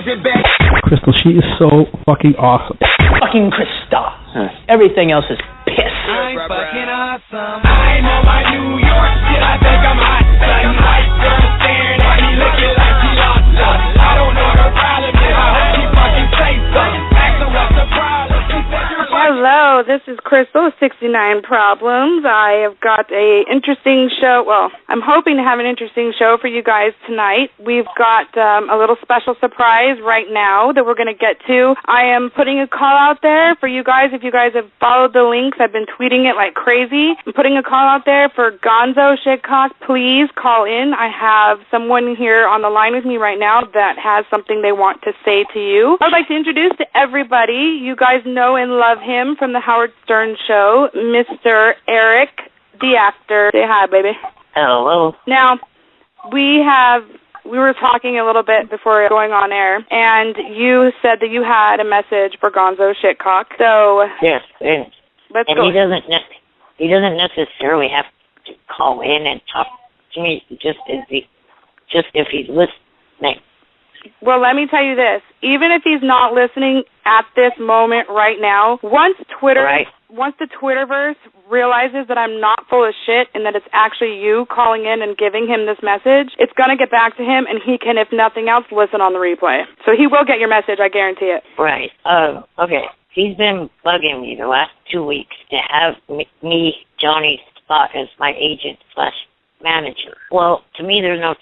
it back. Crystal, she is so fucking awesome. Fucking Krista. Everything else is piss. I'm fucking awesome. I'm on my New York shit. I think I'm hot. Son, white girl staring at me looking like she lost love. I don't know what her problem is. I hope she fucking say something. Ask her what's the problem. She said you're Hello, this is Crystal, 69 Problems. I have got a interesting show. Well, I'm hoping to have an interesting show for you guys tonight. We've got a little special surprise right now that we're going to get to. I am putting a call out there for you guys. If you guys have followed the links, I've been tweeting it like crazy. I'm putting a call out there for GonzoShitCock. Please call in. I have someone here on the line with me right now that has something they want to say to you. I'd like to introduce to everybody. You guys know and love him from the Howard Stern Show, Mr. Eric, the actor. Say hi, baby. Hello. Now, we were talking a little bit before going on air, and you said that you had a message for GonzoShitCock. So yes, and let's go. He doesn't necessarily have to call in and talk to me. Just if he's listening. Well, let me tell you this. Even if he's not listening at this moment right now, once the Twitterverse realizes that I'm not full of shit and that it's actually you calling in and giving him this message, it's going to get back to him, and he can, if nothing else, listen on the replay. So he will get your message, I guarantee it. Right. Okay. He's been bugging me the last 2 weeks to have me, Johnny, spot as my agent/manager. Well, to me, there's no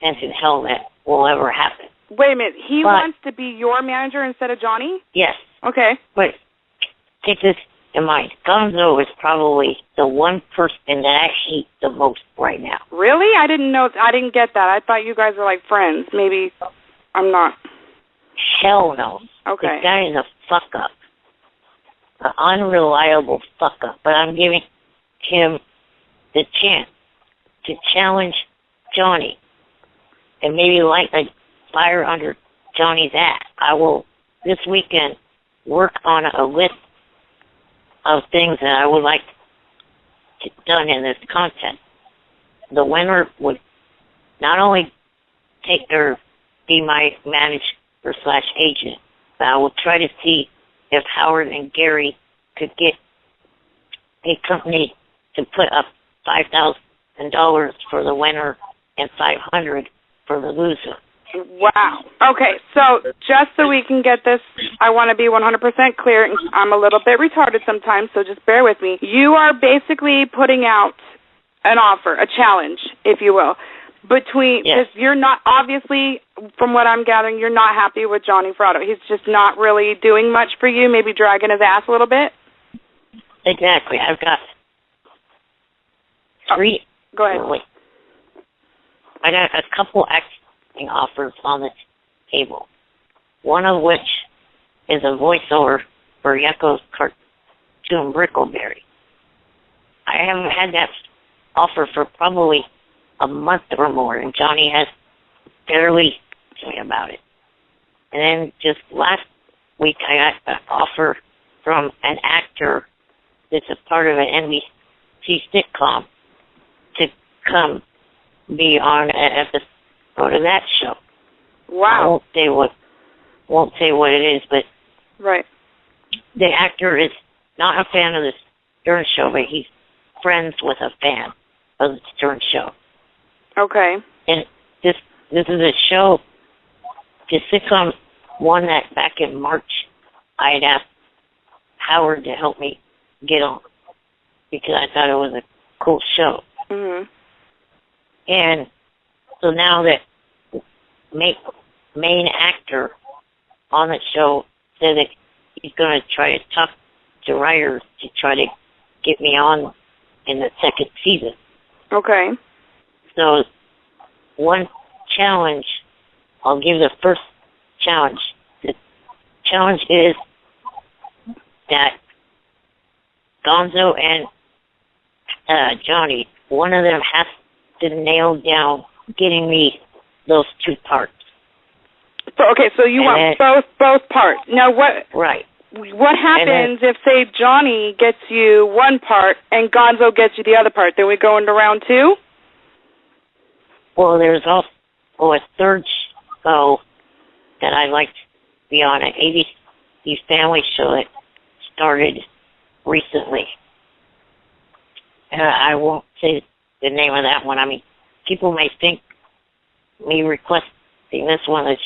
chance in hell that will ever happen. Wait a minute. He wants to be your manager instead of Johnny? Yes. Okay. But take this in mind. Gonzo is probably the one person that I hate the most right now. Really? I didn't get that. I thought you guys were like friends. Maybe I'm not. Hell no. Okay. This guy is a fuck-up. An unreliable fuck-up. But I'm giving him the chance to challenge Johnny and maybe light a fire under Johnny's ass. I will, this weekend, work on a list of things that I would like done in this contest. The winner would not only be my manager/agent, but I will try to see if Howard and Gary could get a company to put up $5,000 for the winner and $500 for the loser. Wow. Okay, so just so we can get this, I want to be 100% clear. I'm a little bit retarded sometimes, so just bear with me. You are basically putting out an offer, a challenge, if you will, between, because you're not, obviously, from what I'm gathering, you're not happy with Johnny Fratto. He's just not really doing much for you, maybe dragging his ass a little bit? Exactly. I've got three. Go ahead. Wait. I got a couple acting offers on the table. One of which is a voiceover for Yucko's cartoon Brickleberry. I haven't had that offer for probably a month or more, and Johnny has barely told me about it. And then just last week, I got an offer from an actor that's a part of an NBC sitcom to come be on an episode of that show. Wow. I won't say what it is, but right. The actor is not a fan of the Stern Show, but he's friends with a fan of the Stern Show. Okay. And this is a show, the sitcom won that back in March. I had asked Howard to help me get on because I thought it was a cool show. Mm-hmm. And so now that main actor on the show said that he's going to try to talk to writers to try to get me on in the second season. Okay. So one challenge, I'll give the first challenge. The challenge is that Gonzo and Johnny, one of them has to nail down getting me those two parts. So, okay, so you want both parts. Now what? Right. What happens if, say, Johnny gets you one part and Gonzo gets you the other part? Then we go into round two? Well, there's also a third show that I'd like to be on an ABC family show that started recently. I won't say the name of that one. I mean, people may think me requesting this one is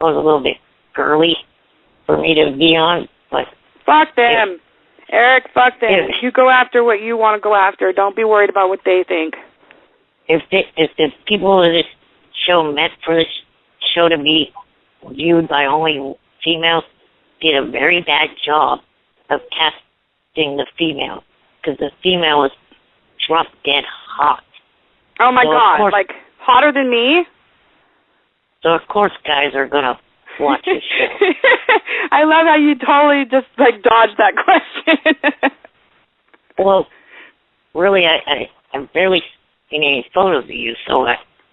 a little bit girly for me to be on, but... Fuck them. Eric, fuck them. You go after what you want to go after. Don't be worried about what they think. If the people of this show meant for this show to be viewed by only females, did a very bad job of casting the female, because the female is drop dead hot. Oh my God, like hotter than me? So of course guys are going to watch this show. I love how you totally just like dodged that question. Well, really, I've barely seen any photos of you, so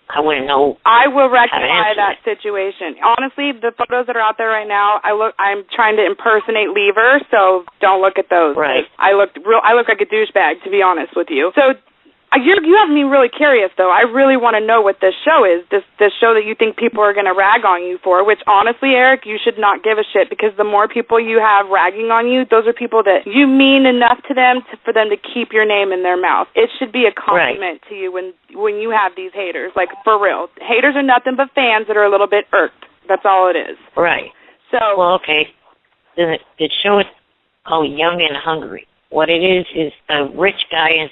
I wouldn't know. I will rectify that situation. Honestly, the photos that are out there right now, I'm trying to impersonate Lever, so don't look at those. Right. I look like a douchebag, to be honest with you. So you have me really curious, though. I really want to know what this show is. This show that you think people are going to rag on you for, which honestly, Eric, you should not give a shit, because the more people you have ragging on you, those are people that you mean enough to them for them to keep your name in their mouth. It should be a compliment to you when you have these haters, like for real. Haters are nothing but fans that are a little bit irked. That's all it is. Right. So. Well, okay. The show is called Young and Hungry. What it is a rich guy in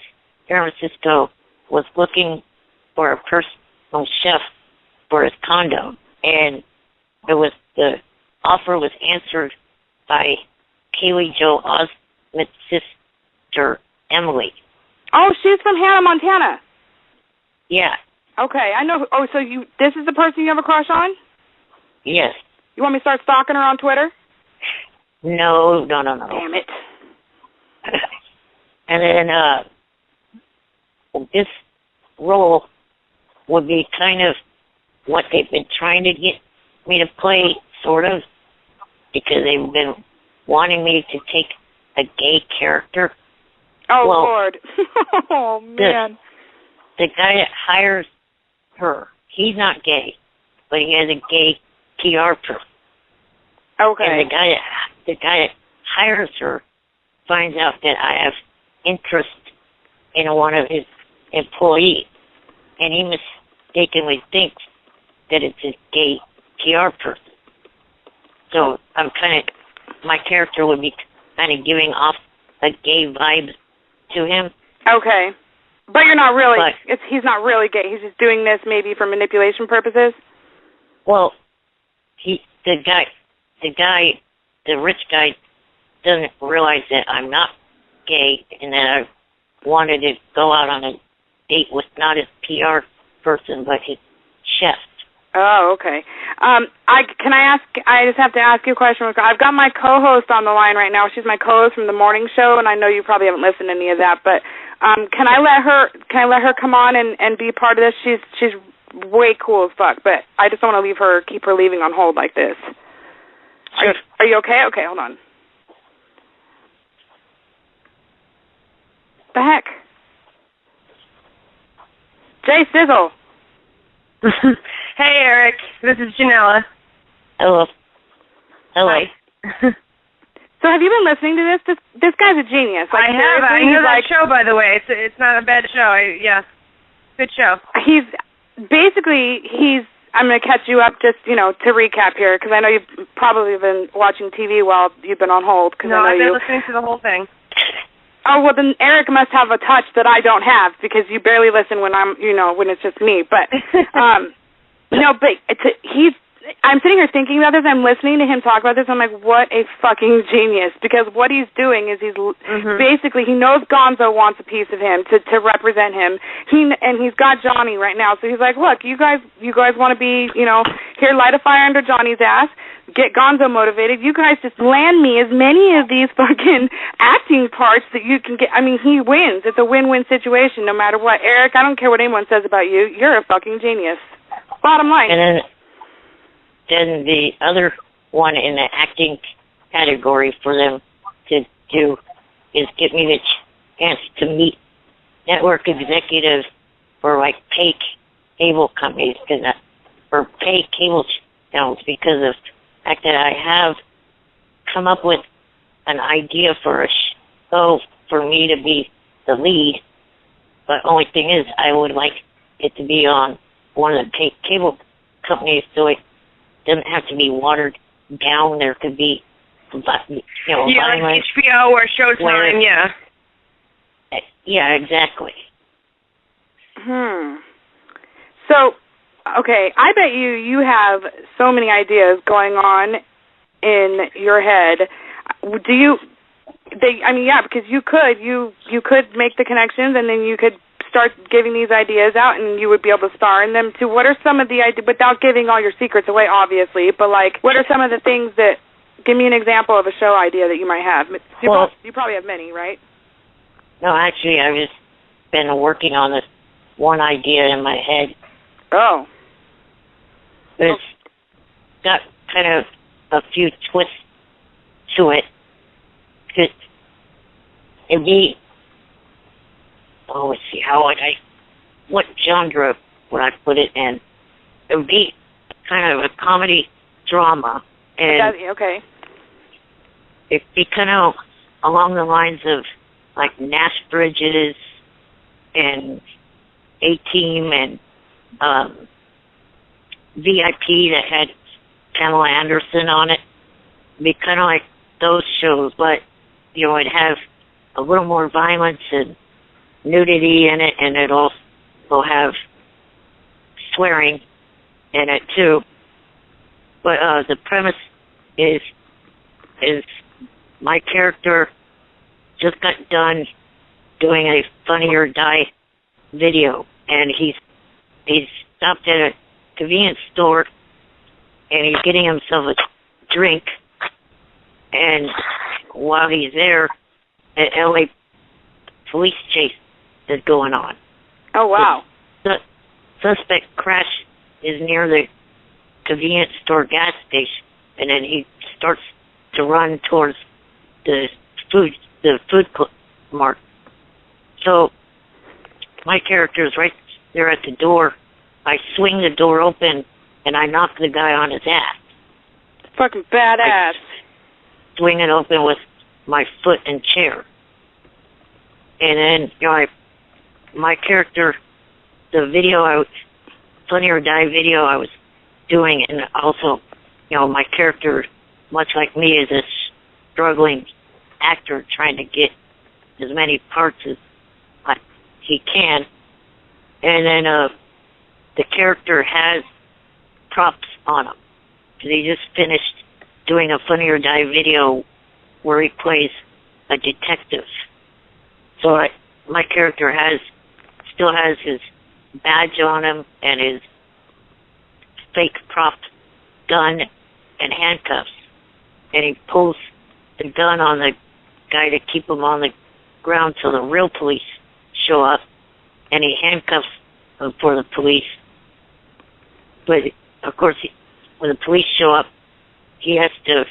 San Francisco was looking for a personal chef for his condo, and the offer was answered by Kaylee Jo Osment's sister, Emily. Oh, she's from Hannah, Montana. Yeah. Okay, I know. Oh, so this is the person you have a crush on? Yes. You want me to start stalking her on Twitter? No. Damn it. And then, this role would be kind of what they've been trying to get me to play, sort of, because they've been wanting me to take a gay character. Oh, well, Lord. Oh, man. The guy that hires her, he's not gay, but he has a gay PR person. Okay. And the guy that hires her finds out that I have interest in one of his employee, and he mistakenly thinks that it's a gay PR person. So my character would be kind of giving off a gay vibe to him. Okay. But you're not really, he's not really gay. He's just doing this maybe for manipulation purposes? Well, the rich guy doesn't realize that I'm not gay and that I wanted to go out on a date with not his PR person, but his chef. Oh, okay. I just have to ask you a question. I've got my co-host on the line right now. She's my co-host from the morning show, and I know you probably haven't listened to any of that, but can I let her come on and be part of this? She's way cool as fuck, but I just don't want to keep her leaving on hold like this. Sure. Are you okay? Okay, hold on. The heck? Jay Sizzle. Hey, Eric. This is Janella. Hello. Hi. So have you been listening to this? This guy's a genius. Like, I have. I know that show, by the way. It's not a bad show. Good show. I'm going to catch you up just, to recap here, because I know you've probably been watching TV while you've been on hold. No, I've been listening to the whole thing. Oh, well, then Eric must have a touch that I don't have, because you barely listen when when it's just me. But, I'm sitting here thinking about this. I'm listening to him talk about this. I'm like, what a fucking genius. Because what he's doing is basically, he knows Gonzo wants a piece of him to represent him. And he's got Johnny right now. So he's like, look, you guys want to be, here, light a fire under Johnny's ass. Get Gonzo motivated. You guys just land me as many of these fucking acting parts that you can get. I mean, he wins. It's a win-win situation no matter what. Eric, I don't care what anyone says about you. You're a fucking genius. Bottom line. And then the other one in the acting category for them to do is get me the chance to meet network executives for, like, pay cable companies, or pay cable It's because of the fact that I have come up with an idea for a show for me to be the lead. But only thing is, I would like it to be on one of the cable companies, so it doesn't have to be watered down. There could be, like HBO or Showtime, yeah. Yeah, exactly. So, okay, I bet you have so many ideas going on in your head. Do you? Because you could make the connections, and then you could start giving these ideas out, and you would be able to star in them too. What are some of the ideas, without giving all your secrets away, obviously, but like, what are some of the things that? Give me an example of a show idea that you might have. You probably have many, right? No, actually, I've just been working on this one idea in my head. Oh. It's got kind of a few twists to it. It'd be, let's see, what genre would I put it in? It would be kind of a comedy drama. And okay. It'd be kind of along the lines of like Nash Bridges and A-Team and VIP that had Pamela Anderson on it. It'd be kind of like those shows, but, it'd have a little more violence and nudity in it, and it'd also have swearing in it, too. But the premise is my character just got done doing a Funny or Die video, and he's stopped at a convenience store, and he's getting himself a drink, and while he's there, an LA police chase is going on. Oh, wow. The suspect crash is near the convenience store gas station, and then he starts to run towards the food mart. So my character is right there at the door. I swing the door open, and I knock the guy on his ass. Fucking badass. I swing it open with my foot and chair. And then, my character, the video, Funny or Die video I was doing, and also, my character, much like me, is a struggling actor trying to get as many parts as he can. And then the character has props on him. He just finished doing a Funny or Die video where he plays a detective. So my character still has his badge on him and his fake prop gun and handcuffs. And he pulls the gun on the guy to keep him on the ground till the real police show up, and he handcuffs him for the police. But, of course, when the police show up, he has to,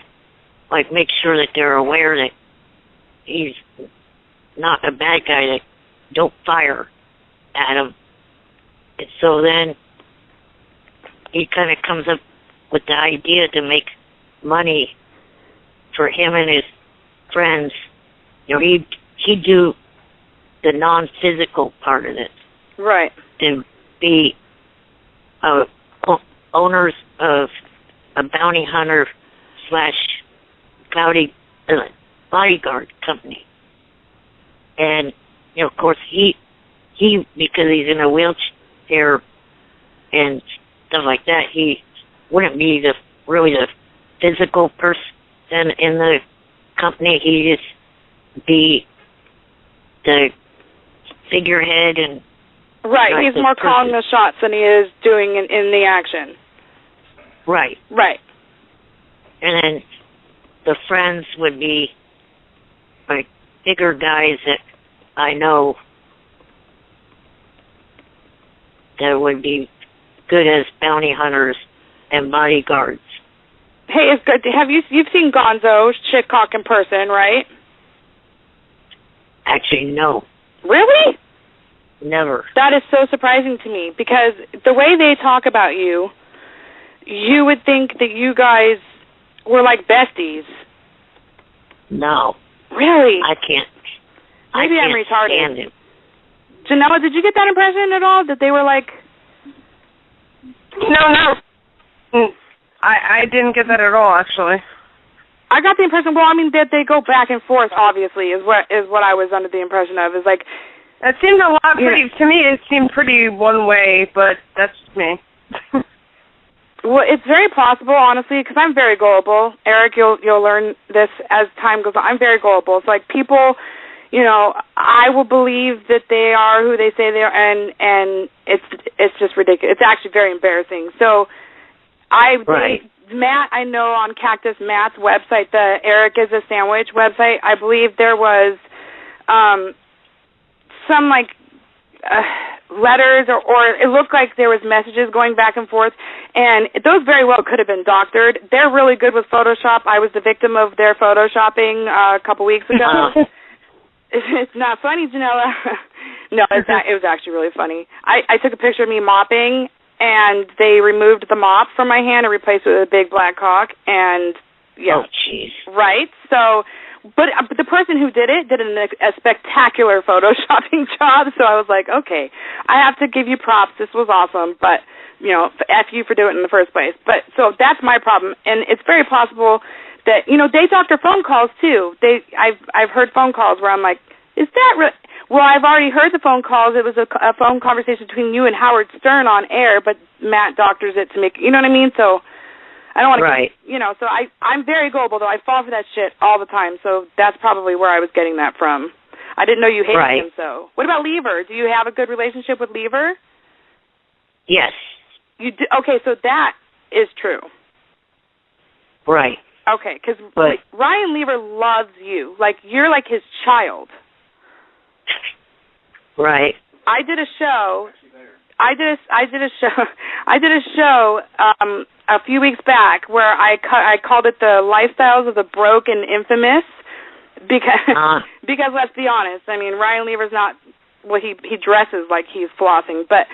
make sure that they're aware that he's not a bad guy, that don't fire at him. And so then he kind of comes up with the idea to make money for him and his friends. He'd do the non-physical part of it. Right. To be owners of a bounty hunter / bodyguard company. And, of course, he because he's in a wheelchair and stuff like that, he wouldn't be really the physical person in the company. He'd just be the figurehead and... Right, he's more calling the shots than he is doing in the action. Right. Right. And then the friends would be bigger guys that I know that would be good as bounty hunters and bodyguards. Hey, it's good. You've seen GonzoShitCock in person, right? Actually, no. Really? Never. That is so surprising to me, because the way they talk about you you would think that you guys were like besties. No. Really? I can't. Maybe I'm retarded. Stand him. Janella, did you get that impression at all? That they were like... No. I didn't get that at all, actually. I got the impression, well, I mean, that they go back and forth, obviously, is what I was under the impression of. Is like... It seemed a lot pretty... To me, it seemed pretty one way, but that's me. Well, it's very possible, honestly, because I'm very gullible. Eric, you'll learn this as time goes on. I'm very gullible. It's like people, you know, I will believe that they are who they say they are, and it's just ridiculous. It's actually very embarrassing. So Matt, I know on Cactus Matt's website, the Eric is a Sandwich website, I believe there was some like letters or it looked like there was messages going back and forth, and those very well could have been doctored. They're really good with Photoshop. I was the victim of their Photoshopping a couple weeks ago. It's not funny, Janella. No, it was actually really funny. I took a picture of me mopping, and they removed the mop from my hand and replaced it with a big black cock, and yeah. Oh, jeez. Right? So... But the person who did it did a spectacular Photoshopping job, so I was like, okay, I have to give you props. This was awesome, but, you know, F you for doing it in the first place. But so that's my problem, and it's very possible that, you know, they doctor phone calls, too. I've heard phone calls where I'm like, is that real? Well, I've already heard the phone calls. It was a phone conversation between you and Howard Stern on air, but Matt doctors it to make, you know what I mean? So... I don't want to, right. You know, so I'm very gullible, though. I fall for that shit all the time, so that's probably where I was getting that from. I didn't know you hated him, so. What about Lever? Do you have a good relationship with Lever? Yes. You do? Okay, so that is true. Right. Okay, because Ryan Lever loves you. Like, you're like his child. Right. I did a show a few weeks back where I called it the Lifestyles of the Broke and Infamous because let's be honest, I mean, Ryan Lever's not, well, he dresses like he's flossing, but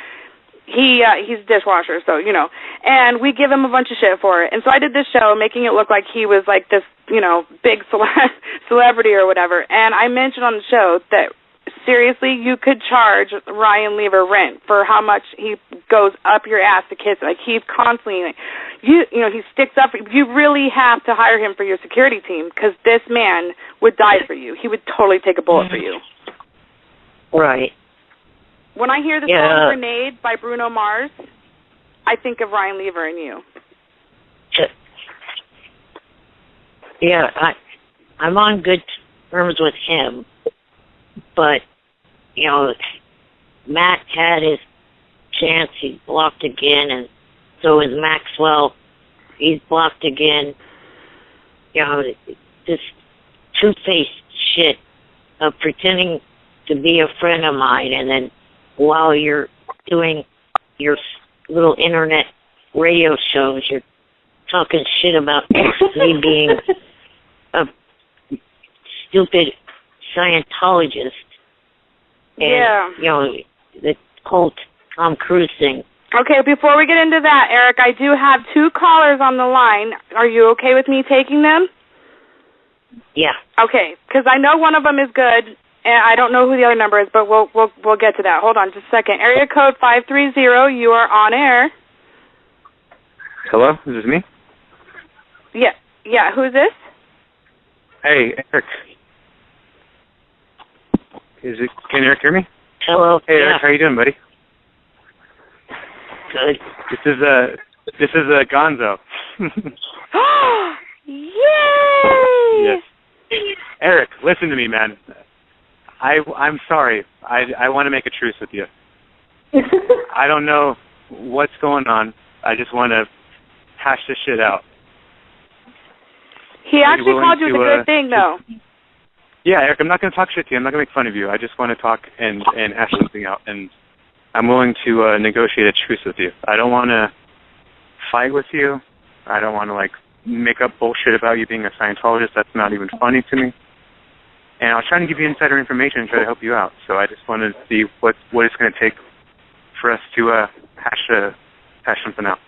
he's a dishwasher, so, you know, and we give him a bunch of shit for it. And so I did this show making it look like he was like this, you know, big celebrity or whatever, and I mentioned on the show that seriously, you could charge Ryan Lever rent for how much he goes up your ass to kiss. Like, he's constantly, like, you know, he sticks up for you. You really have to hire him for your security team because this man would die for you. He would totally take a bullet for you. Right. When I hear the song Grenade by Bruno Mars, I think of Ryan Lever and you. Yeah, I'm on good terms with him. But, you know, Matt had his chance. He's blocked again, and so is Maxwell. He's blocked again. You know, this two-faced shit of pretending to be a friend of mine, and then while you're doing your little internet radio shows, you're talking shit about me being a stupid Scientologist. And, you know, the cult Tom Cruise thing. Okay, before we get into that, Eric, I do have 2 callers on the line. Are you okay with me taking them? Yeah. Okay, because I know one of them is good, and I don't know who the other number is, but we'll get to that. Hold on just a second. Area code 530, you are on air. Hello, is this me? Yeah, who is this? Hey, Eric. Can Eric hear me? Hello. Hey, Eric, how you doing, buddy? Good. This is Gonzo. Yay! Yes. Eric, listen to me, man. I'm sorry. I want to make a truce with you. I don't know what's going on. I just want to hash this shit out. He actually called you with a good thing, though. Yeah, Eric, I'm not going to talk shit to you. I'm not going to make fun of you. I just want to talk and hash something out. And I'm willing to negotiate a truce with you. I don't want to fight with you. I don't want to, like, make up bullshit about you being a Scientologist. That's not even funny to me. And I was trying to give you insider information and try to help you out. So I just wanted to see what it's going to take for us to hash something out.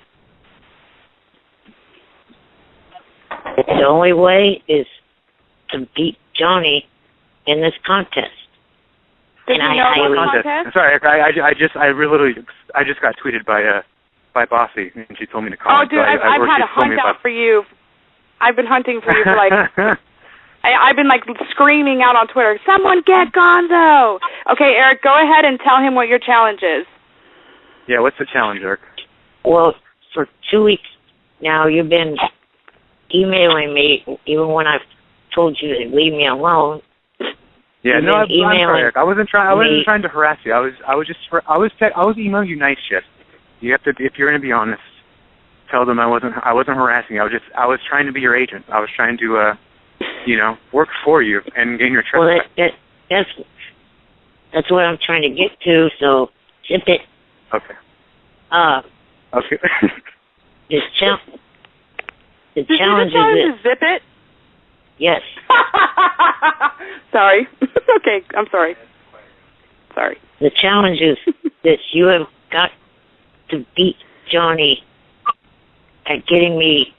The only way is to beat Johnny in this contest. Does he know about the contest? Sorry, I just got tweeted by Bossy, and she told me to call. Oh, dude, I've had a hunt out for you. I've been hunting for you for like. I've been like screaming out on Twitter, "Someone get Gonzo!" Okay, Eric, go ahead and tell him what your challenge is. Yeah, what's the challenge, Eric? Well, for 2 weeks now, you've been emailing me, even when I've told you to leave me alone. Yeah, no, I'm sorry, Eric. I wasn't trying to harass you. I was emailing you nice shit. You have to, if you're going to be honest, tell them I wasn't harassing you. I was trying to be your agent. I was trying to, work for you and gain your trust. Well, that's what I'm trying to get to. So zip it. Okay. Okay. The challenge challenge is zip it. Yes. Sorry. Okay, I'm sorry. Sorry. The challenge is that you have got to beat Johnny at getting me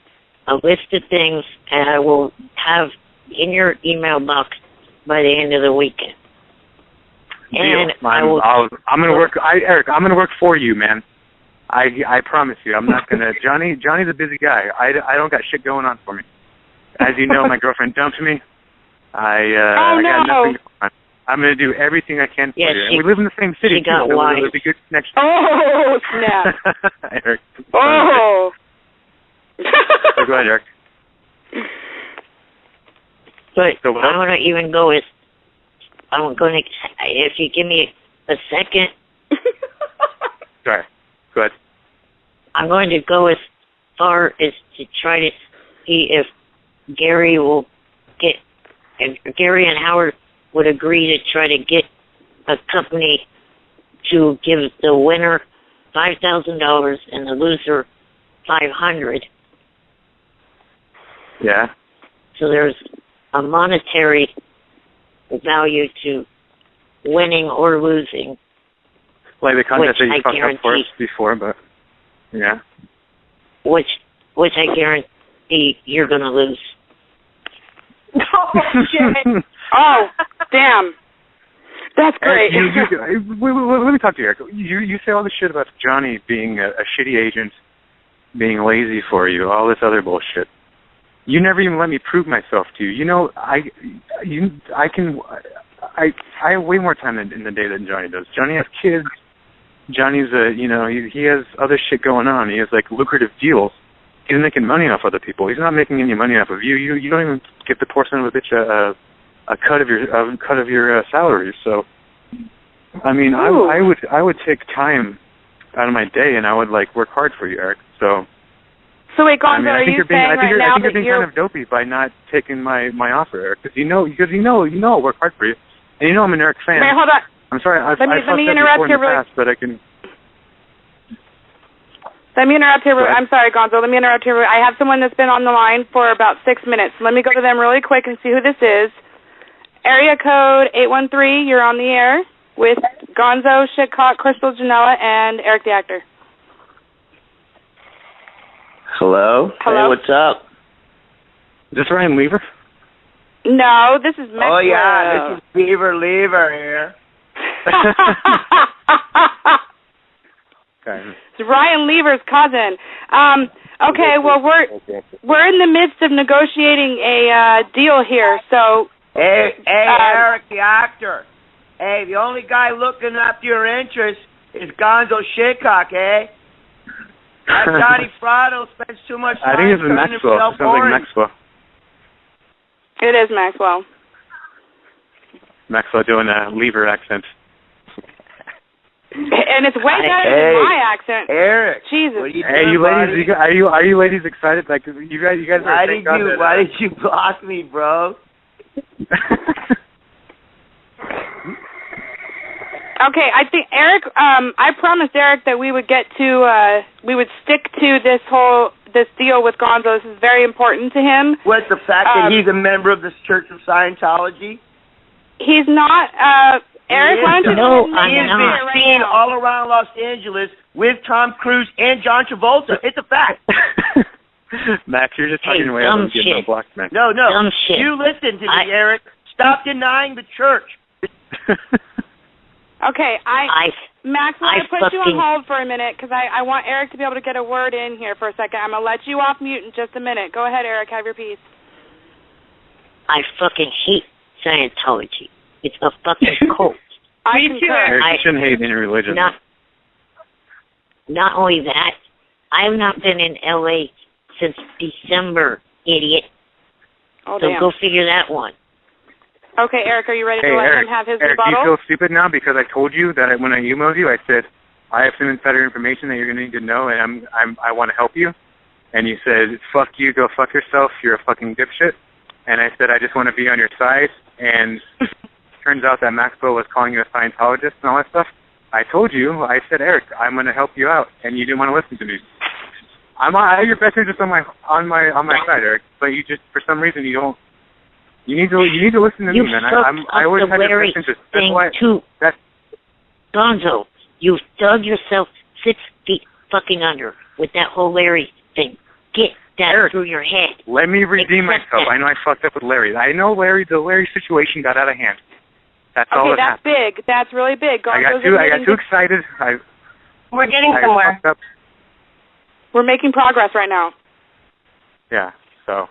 a list of things, and I will have in your email box by the end of the weekend. And I'm gonna work. Eric, I'm gonna work for you, man. I promise you. I'm not gonna. Johnny's a busy guy. I don't got shit going on for me. As you know, my girlfriend dumped me. I got nothing going on. I'm going to do everything I can for you. And we live in the same city, too, so there's a good connection. Oh, snap. Eric. Oh. So go ahead, Eric. But so I'm going to even go with, if you give me a second. Sorry. Go ahead. I'm going to go as far as to try to see if Gary and Howard would agree to try to get a company to give the winner $5,000 and the loser $500. Yeah. So there's a monetary value to winning or losing. Like the contest that you fucked up for us before, but yeah. Which I guarantee you're going to lose. Oh, shit. Oh, damn. That's great. Let me talk to you, Eric. You say all this shit about Johnny being a shitty agent, being lazy for you, all this other bullshit. You never even let me prove myself to you. You know, I have way more time in the day than Johnny does. Johnny has kids. Johnny's he has other shit going on. He has like lucrative deals. He's making money off other people. He's not making any money off of you. You don't even get the poor son of a bitch a cut of your salary. So, I mean, I would take time out of my day and I would like work hard for you, Eric. So wait, Gonzo, are you saying right now I think you're being kind of dopey by not taking my offer, Eric, because you know I'll work hard for you, and you know I'm an Eric fan. Wait, hold on. I'm sorry, let me interrupt here really. But I can. Let me interrupt here. I'm sorry, Gonzo. Let me interrupt here. I have someone that's been on the line for about 6 minutes. Let me go to them really quick and see who this is. Area code 813. You're on the air with GonzoShitCock, Crystal Janella, and Eric the Actor. Hello? Hello? Hey, what's up? Is this Ryan Lever? No, this is Maxwell. Oh, yeah, this is Beaver Lever here. Okay. It's Ryan Lever's cousin. Okay, well, we're in the midst of negotiating a deal here, so... Hey, Eric the Actor. Hey, the only guy looking after your interests is GonzoShitCock, eh? That Johnny Fratto spends too much time. I think it's Maxwell. It sounds like Maxwell. It is Maxwell. Maxwell doing a Lever accent. And it's way better than my accent. Eric. Jesus. What are you doing, ladies, are you ladies excited? Like you guys are. Why did you block me, bro? Okay, I think Eric. I promised Eric that we would we would stick to this deal with Gonzo. This is very important to him. What's the fact that he's a member of the Church of Scientology? He's not. Eric, why don't you know? He has been seen all around Los Angeles with Tom Cruise and John Travolta. It's a fact. Max, you're just talking away out of getting unblocked, man. No. Dumb shit. You listen to me, Eric. Stop denying the church. Okay, Max, I'm going to put you on hold for a minute because I want Eric to be able to get a word in here for a second. I'm going to let you off mute in just a minute. Go ahead, Eric. Have your piece. I fucking hate Scientology. It's a fucking cult. I concur. You shouldn't hate any religion. Not only that, I have not been in L.A. since December, idiot. Oh, so damn. go figure that one. Okay, Eric, are you ready to let him have his Eric, rebuttal? do you feel stupid now because I told you that when I emailed you, I said, I have some insider information that you're going to need to know, and I want to help you. And you said, fuck you, go fuck yourself, you're a fucking dipshit. And I said, I just want to be on your side. And turns out that Maxwell was calling you a Scientologist and all that stuff. I told you, I said, Eric, I'm going to help you out, and you didn't want to listen to me. I have your best interest on my side, Eric, but you just, for some reason, you don't. You need to listen to me, man. I always had your best interest. That's why. Gonzo, you've dug yourself 6 feet fucking under with that whole Larry thing. Get that Eric, through your head. Let me redeem myself. I know I fucked up with Larry. I know the Larry situation got out of hand. That's all that happened. Okay, that's big. That's really big. I got too excited. We're getting somewhere. We're making progress right now. Yeah, so.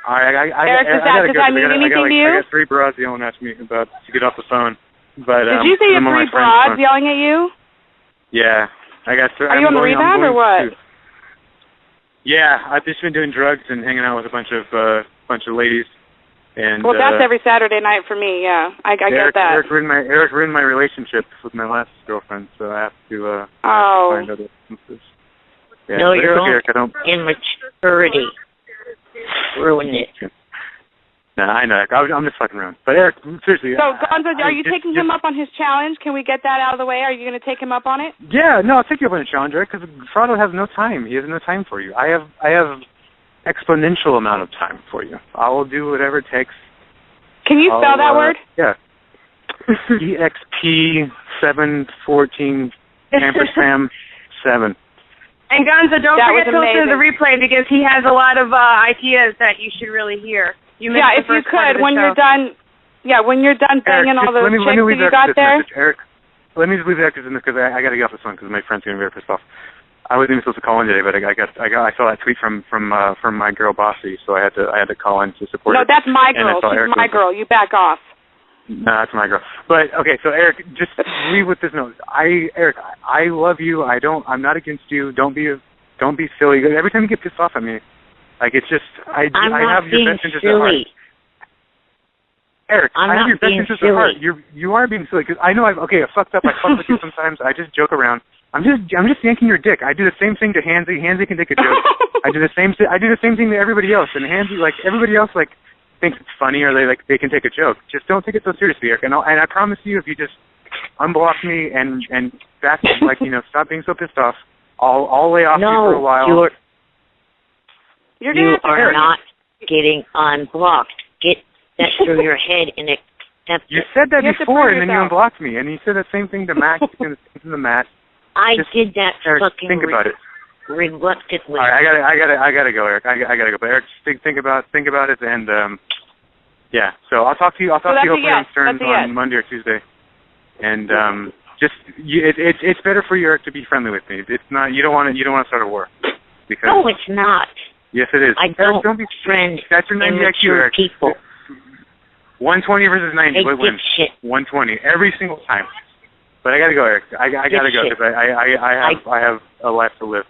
All right, Eric, does that mean anything to you? I got 3 broads yelling at me about to get off the phone. But, did you say you have 3 broads yelling at you? Yeah, I got 3. Are you on the rebound or what? Yeah, I've just been doing drugs and hanging out with a bunch of ladies. And well, that's every Saturday night for me. Yeah, I get that. Eric ruined my relationship with my last girlfriend, so I have to find other instances. Yeah, no, your okay, own immaturity ruined it. No, I know. I'm just fucking around. But Eric, seriously. So, Gonzo, are you taking him up on his challenge? Can we get that out of the way? Are you going to take him up on it? Yeah, no, I'll take you up on the challenge, Eric, because Fratto has no time. He has no time for you. I have exponential amount of time for you. I will do whatever it takes. Can you spell that word? Yeah. EXP 714 ampersand 7. And Gonzo, don't forget to listen to the replay because he has a lot of ideas that you should really hear. You missed the first part of the show. you're done. Yeah, when you're done banging all those chicks that you got there. Message, Eric, let me just leave the extras in this because I got to get off this one because my friend's getting very pissed off. I wasn't even supposed to call in today, but I saw that tweet from my girl Bossy, so I had to call in to support her. No, that's my girl. She's my girl. You back off. No, that's my girl. But okay, so Eric, just leave with this note. Eric, I love you. I'm not against you. Don't be silly. Every time you get pissed off at me, like it's just I have your best interest at heart. Eric, I have your best interest at heart. You are being silly because I know I fucked up. I fuck with you sometimes. I just joke around. I'm just yanking your dick. I do the same thing to Hansy. Hansy can take a joke. I do the same thing to everybody else. And Hansy, like everybody else, like thinks it's funny or they can take a joke. Just don't take it so seriously, Eric. And I promise you, if you just unblock me and back, stop being so pissed off, I'll lay off you for a while. You are not getting unblocked. Get that through your head and accept it. You said that before, and then you unblocked me, and you said the same thing to Max. To the Matt. I did that fucking think about it. Reluctantly. All right, I gotta go, Eric. I gotta go. But Eric, think about it, and yeah. So I'll talk to you. Hopefully on Stearns on Monday or Tuesday, and it's better for you, Eric, to be friendly with me. It's not. You don't want to start a war. Because no, it's not. Yes, it is. Eric, don't be friend. That's your 90 IQ, Eric. People. 120 versus 90. What wins? 120 every single time. But I gotta go, Eric. I gotta go because I have a life to live.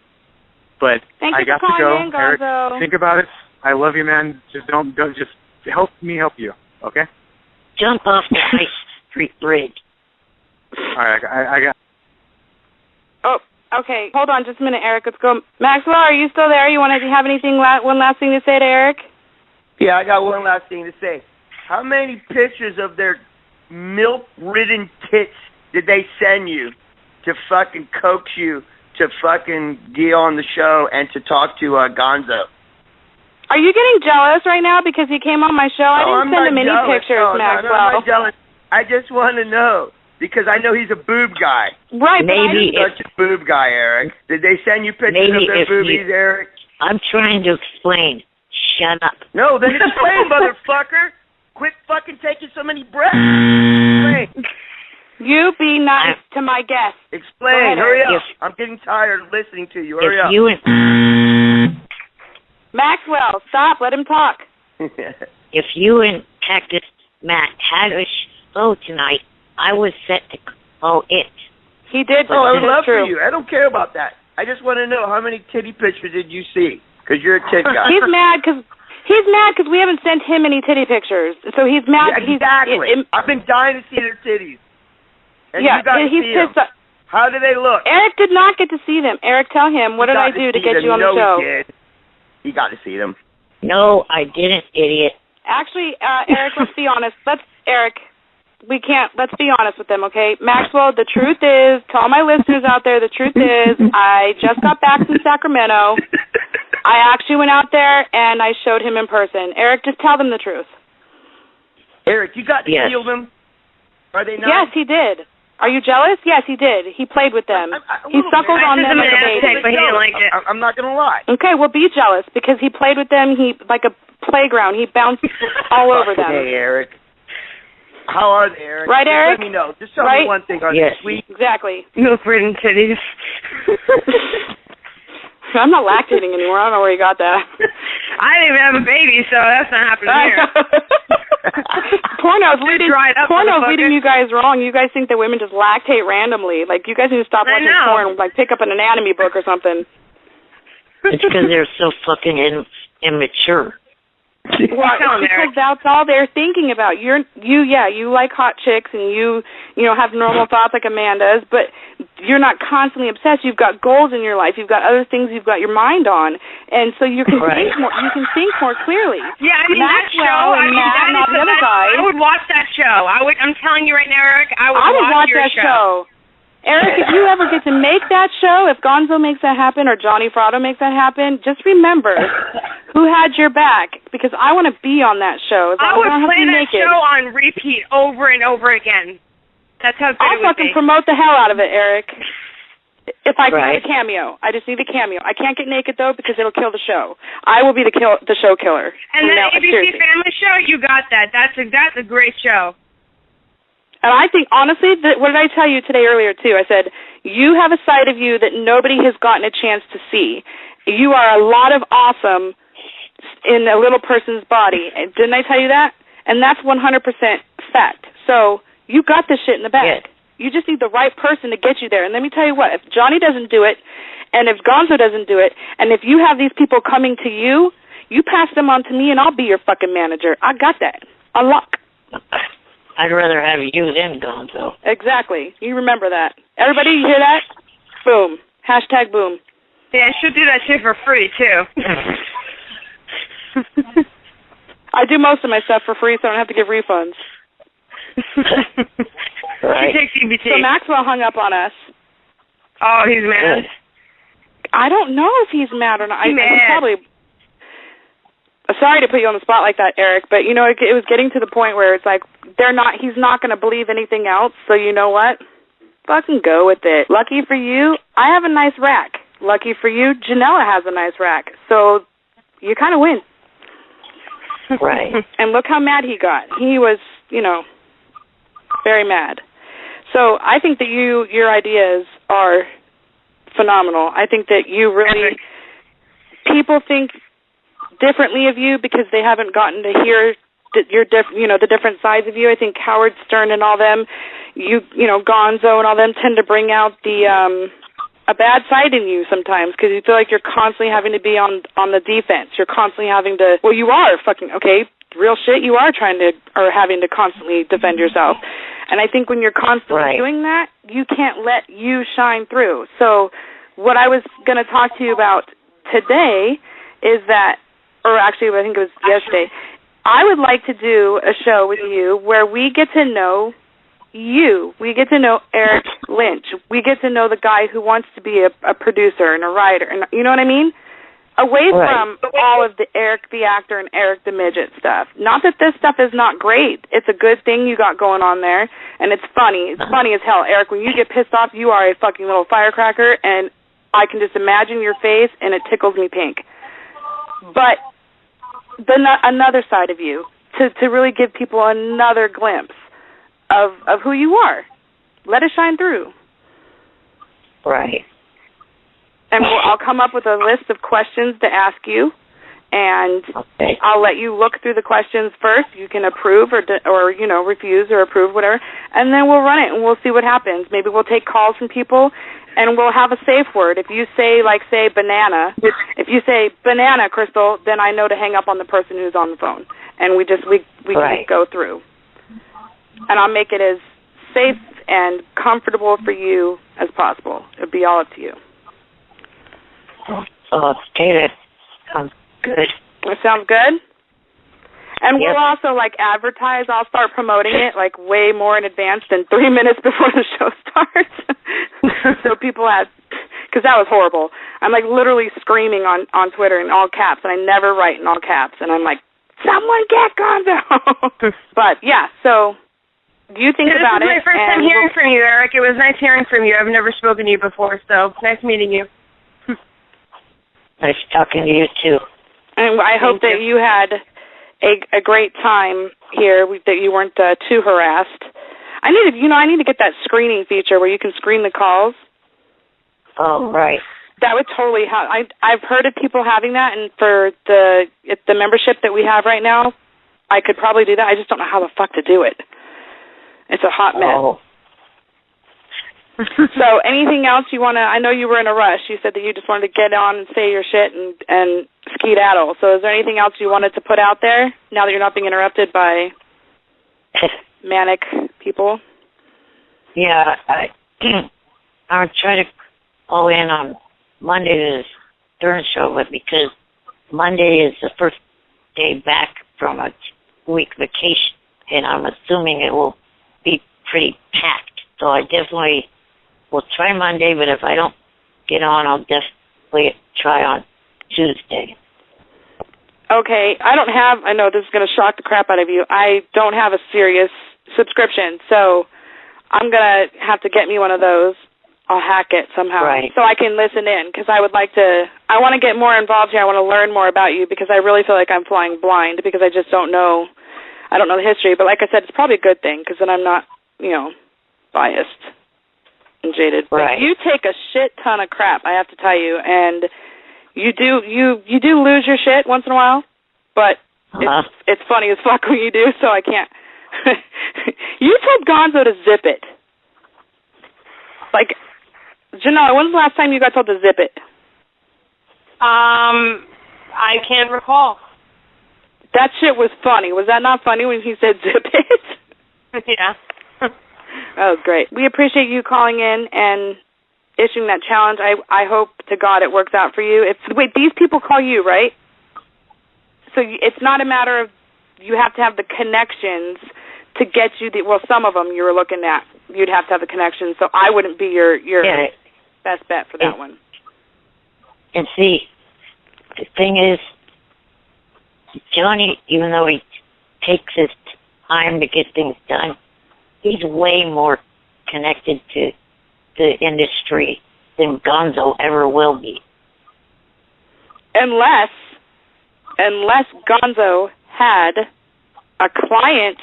But I got to go, Eric. Think about it. I love you, man. Just don't just help me help you. Okay? Jump off the High Street Bridge. All right, I got. Oh, okay. Hold on, just a minute, Eric. Let's go. Maxwell, are you still there? You want to have one last thing to say to Eric? Yeah, I got one last thing to say. How many pictures of their milk-ridden tits did they send you to fucking coax you to fucking get on the show and to talk to Gonzo? Are you getting jealous right now because he came on my show? I didn't send him any pictures, Maxwell. I'm not jealous. I just want to know because I know he's a boob guy. Right, maybe he's such a boob guy, Eric. Did they send you pictures of their boobies, Eric? I'm trying to explain. Shut up. No, then explain, motherfucker. Quit fucking taking so many breaths. Explain. You be nice to my guest. Explain. Hurry up. I'm getting tired of listening to you. Hurry up. Maxwell, stop. Let him talk. If you and Cactus Matt had a show tonight, I was set to call it. He did. Oh, I would love for you. I don't care about that. I just want to know, how many titty pictures did you see? Because you're a tit guy. He's mad because we haven't sent him any titty pictures. So he's mad. Yeah, exactly. I've been dying to see their titties. And yeah, you got to he's see pissed them. How do they look? Eric did not get to see them. Eric, tell him, what did I do to get you on the show? He did. He got to see them. No, I didn't, idiot. Actually, Eric, let's be honest. Let's be honest with them, okay? Maxwell, the truth is, to all my listeners out there, the truth is, I just got back from Sacramento. I actually went out there and I showed him in person. Eric, just tell them the truth. Eric, you got to feel them? Are they not? Yes, he did. Are you jealous? Yes, he did. He played with them. He suckled on them like a baby. But he didn't like it. I'm not going to lie. Okay, well, be jealous because he played with them. He like a playground. He bounced all over them. Hey, Eric. How are they, Eric? Right, Eric? Just let me know. Just tell me one thing. Are they sweet? Exactly. Milk-ridden titties. I'm not lactating anymore. I don't know where you got that. I didn't even have a baby, so that's not happening here. Porno's leading you guys wrong. You guys think that women just lactate randomly. Like, you guys need to stop watching porn. Like, pick up an anatomy book or something. It's because they're so fucking immature. Well, because that's all they're thinking about. You like hot chicks and you have normal thoughts like a man does, but you're not constantly obsessed. You've got goals in your life. You've got other things you've got your mind on, and so you can think more. You can think more clearly. Yeah, I mean that show. I would watch that show. I'm telling you right now, Eric. I would watch your that show. Eric, if you ever get to make that show, if Gonzo makes that happen or Johnny Fratto makes that happen, just remember who had your back, because I want to be on that show. I would play that show on repeat over and over again. That's how good it would be. I'll fucking promote the hell out of it, Eric. If I can get a cameo. I just need a cameo. I can't get naked, though, because it'll kill the show. I will be the show killer. And the ABC Family Show, you got that. That's a great show. And I think, honestly, what did I tell you today earlier, too? I said, you have a side of you that nobody has gotten a chance to see. You are a lot of awesome in a little person's body. Didn't I tell you that? And that's 100% fact. So you got this shit in the bag. You just need the right person to get you there. And let me tell you what, if Johnny doesn't do it, and if Gonzo doesn't do it, and if you have these people coming to you, you pass them on to me, and I'll be your fucking manager. I got that. Unlock. I'd rather have you than Gonzo. Exactly. You remember that. Everybody, you hear that? Boom. Hashtag boom. Yeah, she'll do that shit for free, too. I do most of my stuff for free, so I don't have to give refunds. Right. She takes EBT. So Maxwell hung up on us. Oh, he's mad. I don't know if he's mad or not. He's mad. Probably. Sorry to put you on the spot like that, Eric, but it was getting to the point where it's like he's not going to believe anything else. So you know what? Fucking go with it. Lucky for you, I have a nice rack. Lucky for you, Janella has a nice rack. So you kind of win. Right. And look how mad he got. He was, very mad. So I think that your ideas are phenomenal. I think that you really, people think differently of you because they haven't gotten to hear the different sides of you. I think Howard Stern and all them, Gonzo and all them tend to bring out a bad side in you sometimes because you feel like you're constantly having to be on the defense. You're constantly having to, well, you are fucking, okay, real shit, you are having to constantly defend yourself. And I think when you're constantly doing that, you can't let you shine through. So what I was going to talk to you about today is that, or actually I think it was yesterday, I would like to do a show with you where we get to know you. We get to know Eric Lynch. We get to know the guy who wants to be a producer and a writer. And you know what I mean? Away from all of the Eric the actor and Eric the midget stuff. Not that this stuff is not great. It's a good thing you got going on there, and it's funny. It's funny as hell. Eric, when you get pissed off, you are a fucking little firecracker, and I can just imagine your face, and it tickles me pink. but another side of you, to really give people another glimpse of who you are. Let it shine through. Right. And I'll come up with a list of questions to ask you, and I'll let you look through the questions first. You can approve or refuse or approve, whatever, and then we'll run it and we'll see what happens. Maybe we'll take calls from people, and we'll have a safe word. If you say, say banana, if you say banana, Crystal, then I know to hang up on the person who's on the phone, and we can go through. And I'll make it as safe and comfortable for you as possible. It'll be all up to you. Okay, that sounds good. That sounds good? And we'll also, advertise. I'll start promoting it, way more in advance than 3 minutes before the show starts. So people because that was horrible. I'm, literally screaming on Twitter in all caps, and I never write in all caps. And I'm like, someone get Gonzo! But, yeah, so you think about it. This is my first time hearing from you, Eric. It was nice hearing from you. I've never spoken to you before, so nice meeting you. Nice talking to you, too. And I hope that you had a great time here, that you weren't too harassed. I need to get that screening feature where you can screen the calls. Oh, right. That would totally help. I've heard of people having that, and for the membership that we have right now, I could probably do that. I just don't know how the fuck to do it. It's a hot mess. Oh. So anything else you want to, I know you were in a rush. You said that you just wanted to get on and say your shit and skedaddle. So is there anything else you wanted to put out there now that you're not being interrupted by manic people? Yeah, I'll try to call in on Monday to the Stern show, but because Monday is the first day back from a week vacation, and I'm assuming it will be pretty packed. So I definitely will try Monday, but if I don't get on, I'll definitely try on Tuesday. Okay, I know this is going to shock the crap out of you. I don't have a serious subscription, so I'm going to have to get me one of those. I'll hack it somehow so I can listen in, because I want to get more involved here. I want to learn more about you, because I really feel like I'm flying blind, because I just don't know. I don't know the history, but like I said, it's probably a good thing, because then I'm not, biased and jaded. But you take a shit ton of crap, I have to tell you, and you do lose your shit once in a while, but it's funny as fuck when you do, so I can't. You told Gonzo to zip it. Janelle, when's the last time you got told to zip it? I can't recall. That shit was funny. Was that not funny when he said zip it? Yeah. Oh, great. We appreciate you calling in and issuing that challenge. I hope to God it works out for you. Wait, these people call you, right? So it's not a matter of you have to have the connections to get you some of them you were looking at. You'd have to have the connections, so I wouldn't be your best bet for that one. And see, the thing is, Johnny, even though he takes his time to get things done, he's way more connected to the industry than Gonzo ever will be. Unless Gonzo had a client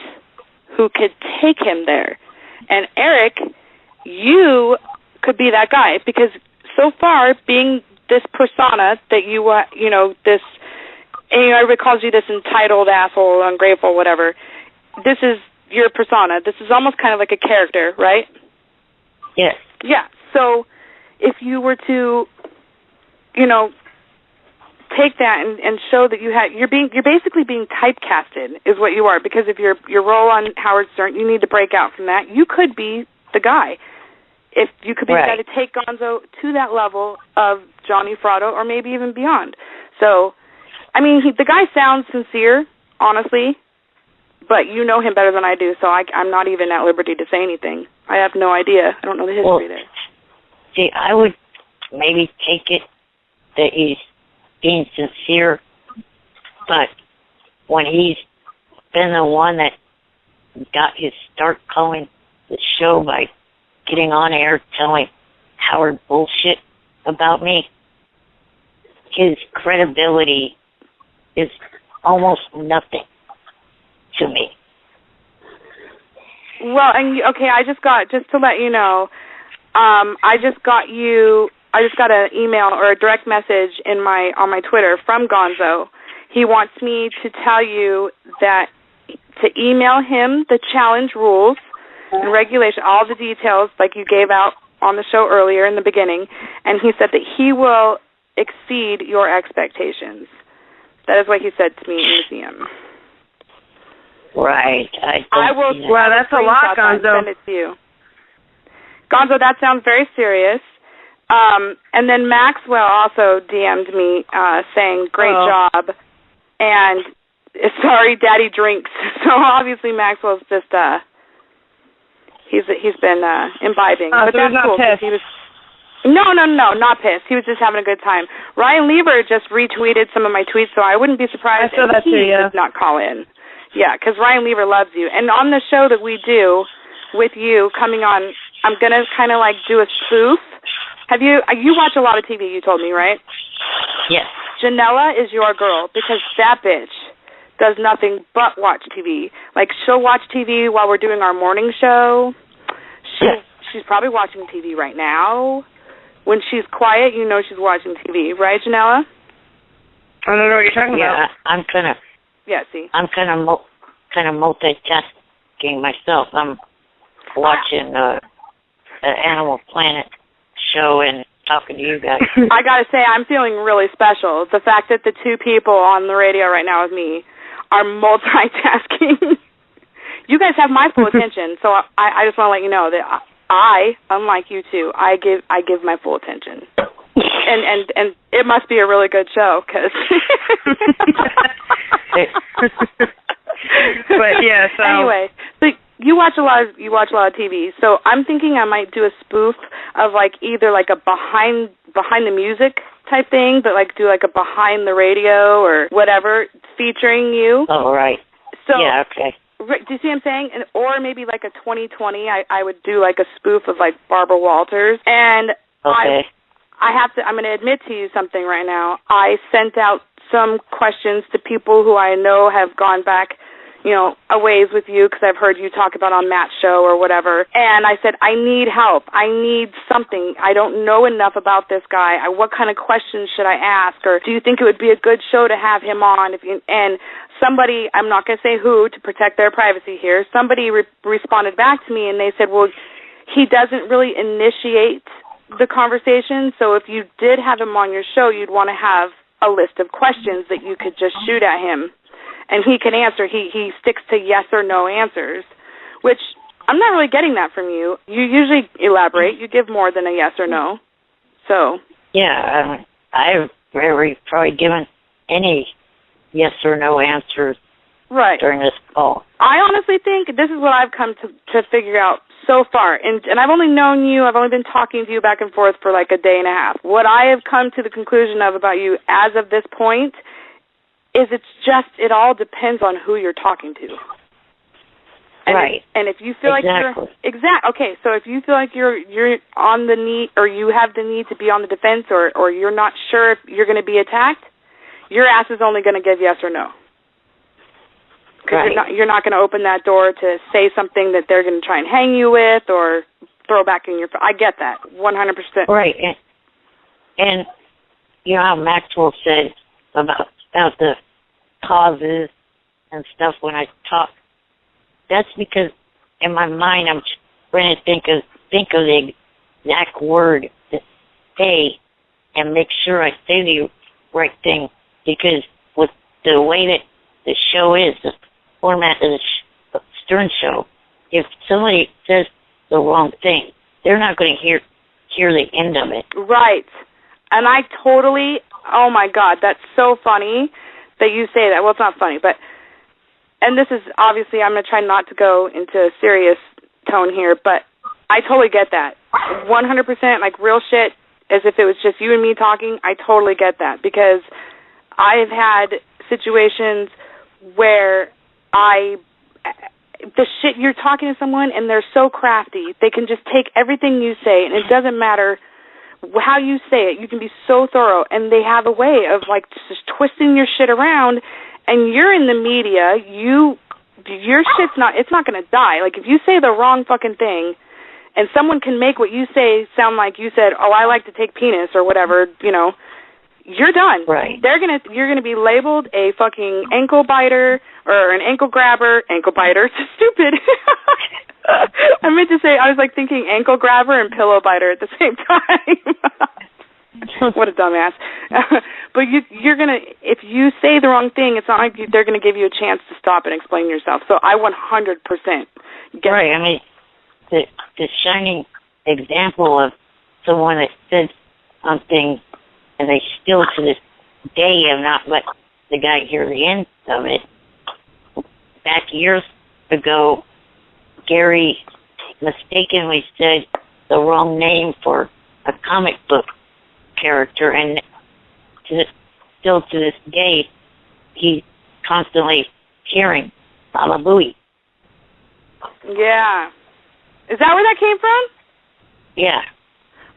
who could take him there. And Eric, you could be that guy, because so far, being this persona that this, everybody calls you this entitled asshole, ungrateful, whatever, this is your persona. This is almost kind of like a character, right? Yes. Yeah. So if you were to, take that and show that you're basically being typecasted is what you are, because of your role on Howard Stern. You need to break out from that. You could be the guy. If you could be the guy to take Gonzo to that level of Johnny Fratto, or maybe even beyond. So, the guy sounds sincere, honestly, but you know him better than I do, so I'm not even at liberty to say anything. I have no idea. I don't know the history there. See, I would maybe take it that he's being sincere, but when he's been the one that got his start calling the show by getting on air telling Howard bullshit about me, his credibility is almost nothing to me. Well, and okay, just to let you know, I just got an email or a direct message on my Twitter from Gonzo. He wants me to tell you that to email him the challenge rules and regulation, all the details like you gave out on the show earlier in the beginning, and he said that he will exceed your expectations. That is what he said to me in the DM. Right. I will. Well, that's a lot, Gonzo. Send it to you. Gonzo, that sounds very serious. And then Maxwell also DM'd me saying, great job, and sorry, Daddy drinks. So obviously Maxwell's just, he's been imbibing. But so that's he's not cool. pissed. He was, no, not pissed. He was just having a good time. Ryan Lever just retweeted some of my tweets, so I wouldn't be surprised if he does not call in. Yeah, because Ryan Lever loves you. And on the show that we do with you coming on, I'm going to kind of like do a spoof. Have you watch a lot of TV, you told me, right? Yes. Janella is your girl because that bitch does nothing but watch TV. Like, she'll watch TV while we're doing our morning show. She's probably watching TV right now. When she's quiet, you know she's watching TV. Right, Janella? I don't know what you're talking about. I'm kind of... Yeah, see? I'm kind of multitasking myself. I'm watching an Animal Planet show and talking to you guys. I gotta say, I'm feeling really special. The fact that the two people on the radio right now with me are multitasking. You guys have my full attention, so I just want to let you know that I, unlike you two, I give my full attention. And it must be a really good show, because... But yeah, so anyway, so you watch a lot of TV. So I'm thinking I might do a spoof of like either like a behind the music type thing, but like do like a behind the radio or whatever featuring you. Oh, right. So yeah, okay. Do you see what I'm saying? Or maybe like a 2020, I would do like a spoof of like Barbara Walters. And okay. I'm going to admit to you something right now. I sent out some questions to people who I know have gone back, a ways with you because I've heard you talk about on Matt's show or whatever. And I said, I need help. I need something. I don't know enough about this guy. What kind of questions should I ask? Or do you think it would be a good show to have him on? And somebody, I'm not going to say who to protect their privacy here, somebody responded back to me and they said, well, he doesn't really initiate the conversation, so if you did have him on your show, you'd want to have a list of questions that you could just shoot at him, and he can answer. He sticks to yes or no answers, which I'm not really getting that from you. You usually elaborate. You give more than a yes or no. So yeah, I've probably given any yes or no answers right during this call. I honestly think this is what I've come to figure out so far, and I've only known you, I've only been talking to you back and forth for like a day and a half. What I have come to the conclusion of about you as of this point is it all depends on who you're talking to. And right. And if you feel like you're... Okay, so if you feel like you're on the need, or you have the need to be on the defense, or you're not sure if you're going to be attacked, your ass is only going to give yes or no. Because you're not going to open that door to say something that they're going to try and hang you with or throw back in your... I get that, 100%. Right, and you know how Maxwell said about the causes and stuff when I talk? That's because in my mind I'm trying to think of the exact word to say and make sure I say the right thing, because with the way that the show is, the format of the Stern Show, if somebody says the wrong thing, they're not going to hear the end of it. Right. And I totally, oh my God, that's so funny that you say that. Well, it's not funny, but, and this is obviously, I'm going to try not to go into a serious tone here, but I totally get that. 100%, like real shit, as if it was just you and me talking. I totally get that, because I've had situations where the shit, you're talking to someone and they're so crafty, they can just take everything you say, and it doesn't matter how you say it. You can be so thorough, and they have a way of like just twisting your shit around. And you're in the media. Your shit's it's not going to die. Like if you say the wrong fucking thing, and someone can make what you say sound like you said, "Oh, I like to take penis" or whatever, you know, you're done. Right. You're gonna be labeled a fucking ankle biter or an ankle grabber. Ankle biter. It's stupid. I meant to say, I was like thinking ankle grabber and pillow biter at the same time. What a dumbass. But you're gonna, if you say the wrong thing, it's not like they're gonna give you a chance to stop and explain yourself. So I 100% get right. I mean, the shining example of someone that said something and they still to this day have not let the guy hear the end of it. Back years ago, Gary mistakenly said the wrong name for a comic book character, and still to this day, he's constantly hearing Baba Booey. Yeah. Is that where that came from? Yeah.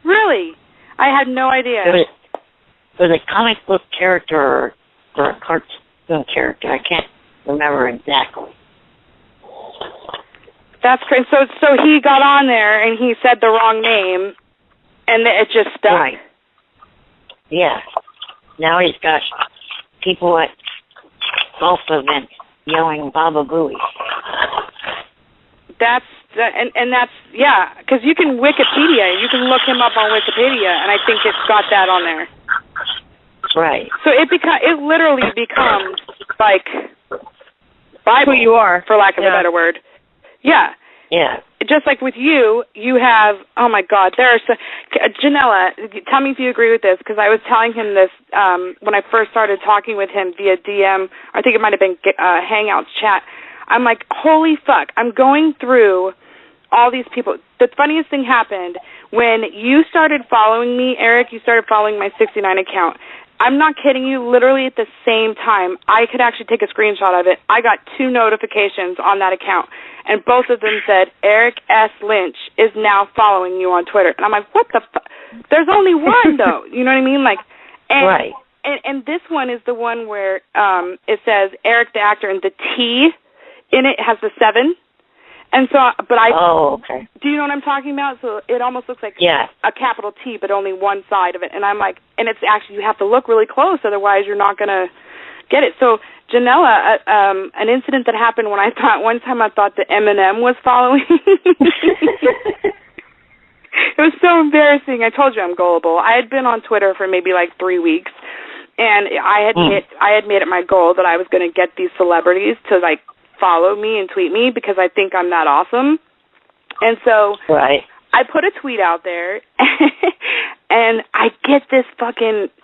Really? I had no idea. For the comic book character or a cartoon character, I can't remember exactly. That's great. So he got on there and he said the wrong name, and it just stuck. Right. Yeah. Now he's got people at golf events yelling Baba Booey. That's yeah, because you can Wikipedia. You can look him up on Wikipedia, and I think it's got that on there. Right. So it literally becomes like Bible, who you are, for lack of a better word. Yeah. Yeah. Just like with you have, oh my God, Janella, tell me if you agree with this, because I was telling him this when I first started talking with him via DM, I think it might have been Hangouts chat. I'm like, holy fuck, I'm going through all these people. The funniest thing happened when you started following me, Eric, you started following my 69 account. I'm not kidding you, literally at the same time, I could actually take a screenshot of it. I got 2 notifications on that account, and both of them said, Eric S. Lynch is now following you on Twitter. And I'm like, what the fuck? There's only one, though. You know what I mean? Like, right. And this one is the one where it says Eric the actor, and the T in it has the 7. And so, oh, okay. Do you know what I'm talking about? So it almost looks like a capital T, but only one side of it. And I'm like, and it's actually, you have to look really close, otherwise you're not going to get it. So, Janella, an incident that happened when one time I thought that Eminem was following. It was so embarrassing. I told you I'm gullible. I had been on Twitter for maybe like 3 weeks, and I had made it my goal that I was going to get these celebrities to like follow me and tweet me because I think I'm that awesome. And so I put a tweet out there, and I get this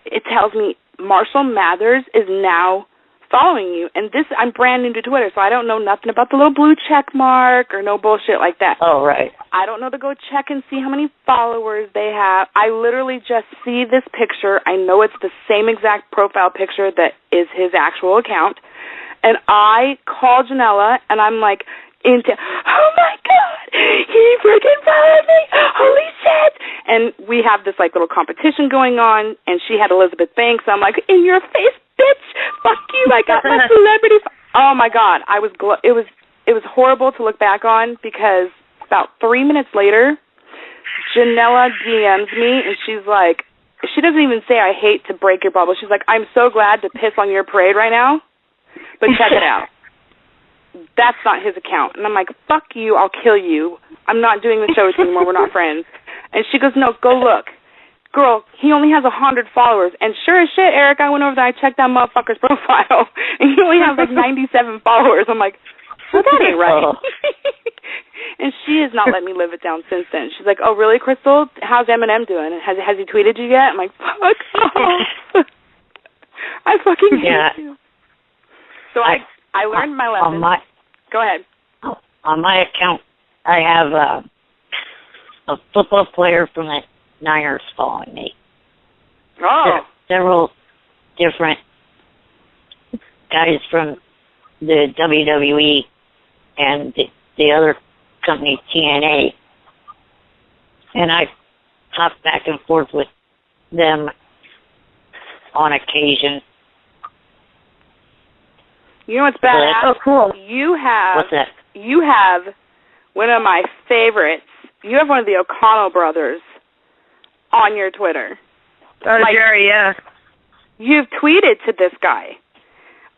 it tells me Marshall Mathers is now following you. And I'm brand new to Twitter, so I don't know nothing about the little blue check mark or no bullshit like that. Oh, right. I don't know to go check and see how many followers they have. I literally just see this picture. I know it's the same exact profile picture that is his actual account. And I call Janella, and I'm like, oh my God, he freaking followed me, holy shit. And we have this like little competition going on, and she had Elizabeth Banks. I'm like, in your face, bitch, fuck you, I got my celebrity. Oh my God, it was horrible to look back on, because about 3 minutes later, Janella DMs me, and she's like, she doesn't even say I hate to break your bubble. She's like, I'm so glad to piss on your parade right now, but check it out. That's not his account. And I'm like, fuck you, I'll kill you. I'm not doing the shows anymore, we're not friends. And she goes, no, go look. Girl, he only has 100 followers. And sure as shit, Eric, I went over there, I checked that motherfucker's profile, and he only has like 97 followers. I'm like, well, that ain't right. And she has not let me live it down since then. She's like, oh, really, Crystal? How's Eminem doing? Has he tweeted you yet? I'm like, fuck off. I fucking hate you. So I learned my lesson. Go ahead. On my account, I have a football player from the Niners following me. Oh. Several different guys from the WWE and the other company, TNA. And I talk back and forth with them on occasion. You know what's badass? Oh, cool. What's that? You have one of my favorites. You have one of the O'Connell brothers on your Twitter. Oh, Jerry, yeah. You've tweeted to this guy.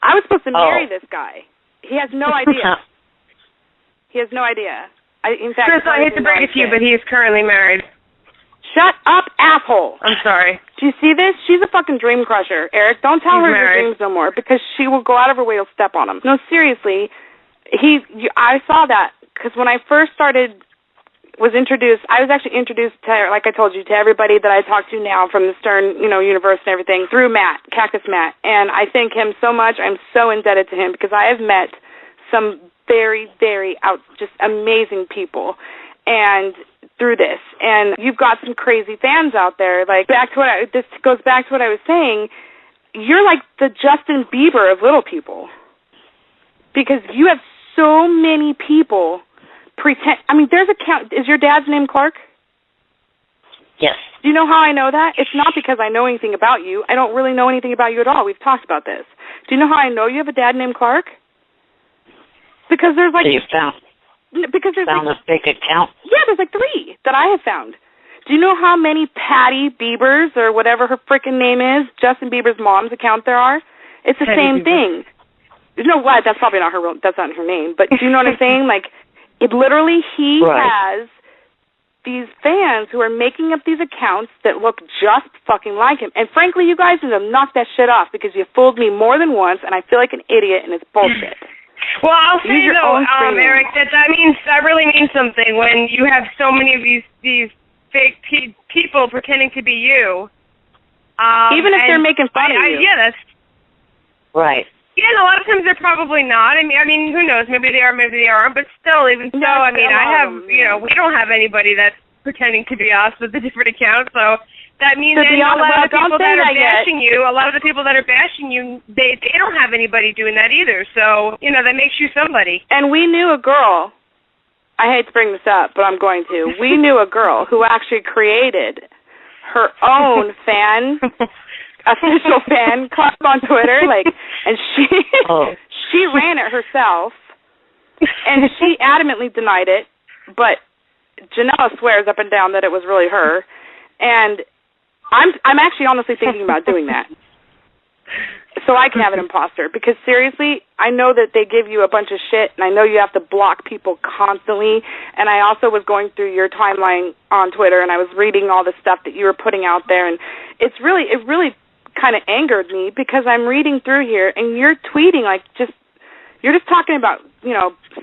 I was supposed to marry this guy. He has no idea. He has no idea. In fact, Chris, I hate to break it to you, but he is currently married. Shut up, asshole. I'm sorry. Do you see this? She's a fucking dream crusher. Eric, don't tell her your dreams no more, because she will go out of her way to step on them. No, seriously. I saw that, because when I first was introduced, I was actually introduced to, like I told you, to everybody that I talk to now from the Stern, universe and everything, through Matt, Cactus Matt. And I thank him so much. I'm so indebted to him, because I have met some very, very just amazing people. And through this, and you've got some crazy fans out there. Like, this goes back to what I was saying. You're like the Justin Bieber of little people, because you have so many people pretend. I mean, there's a count. Is your dad's name Clark? Yes. Do you know how I know that? It's not because I know anything about you. I don't really know anything about you at all. We've talked about this. Do you know how I know you have a dad named Clark? Because there's like. So you found a fake account? Yeah, there's like 3 that I have found. Do you know how many Patty Biebers, or whatever her frickin' name is, Justin Bieber's mom's account there are? It's the same thing. You know what? That's probably not that's not her name. But do you know what I'm saying? Like, it literally, he has these fans who are making up these accounts that look just fucking like him. And frankly, you guys need to knock that shit off, because you fooled me more than once, and I feel like an idiot, and it's bullshit. Well, I'll say though, Eric, that really means something when you have so many of these fake people pretending to be you. Even if they're making fun of you. Yeah, that's right. Yeah, and a lot of times they're probably not. I mean, who knows? Maybe they are, maybe they aren't. But still, even so, I mean, we don't have anybody that's pretending to be us with a different account. So that means that a lot of the people that are bashing you, they don't have anybody doing that either. So, that makes you somebody. And we knew a girl, I hate to bring this up, but I'm going to. We knew a girl who actually created her own official fan club on Twitter, and she ran it herself, and she adamantly denied it, but Janella swears up and down that it was really her, and I'm actually honestly thinking about doing that, so I can have an imposter, because seriously, I know that they give you a bunch of shit, and I know you have to block people constantly, and I also was going through your timeline on Twitter, and I was reading all the stuff that you were putting out there, and it really kind of angered me, because I'm reading through here, and you're tweeting you're just talking about,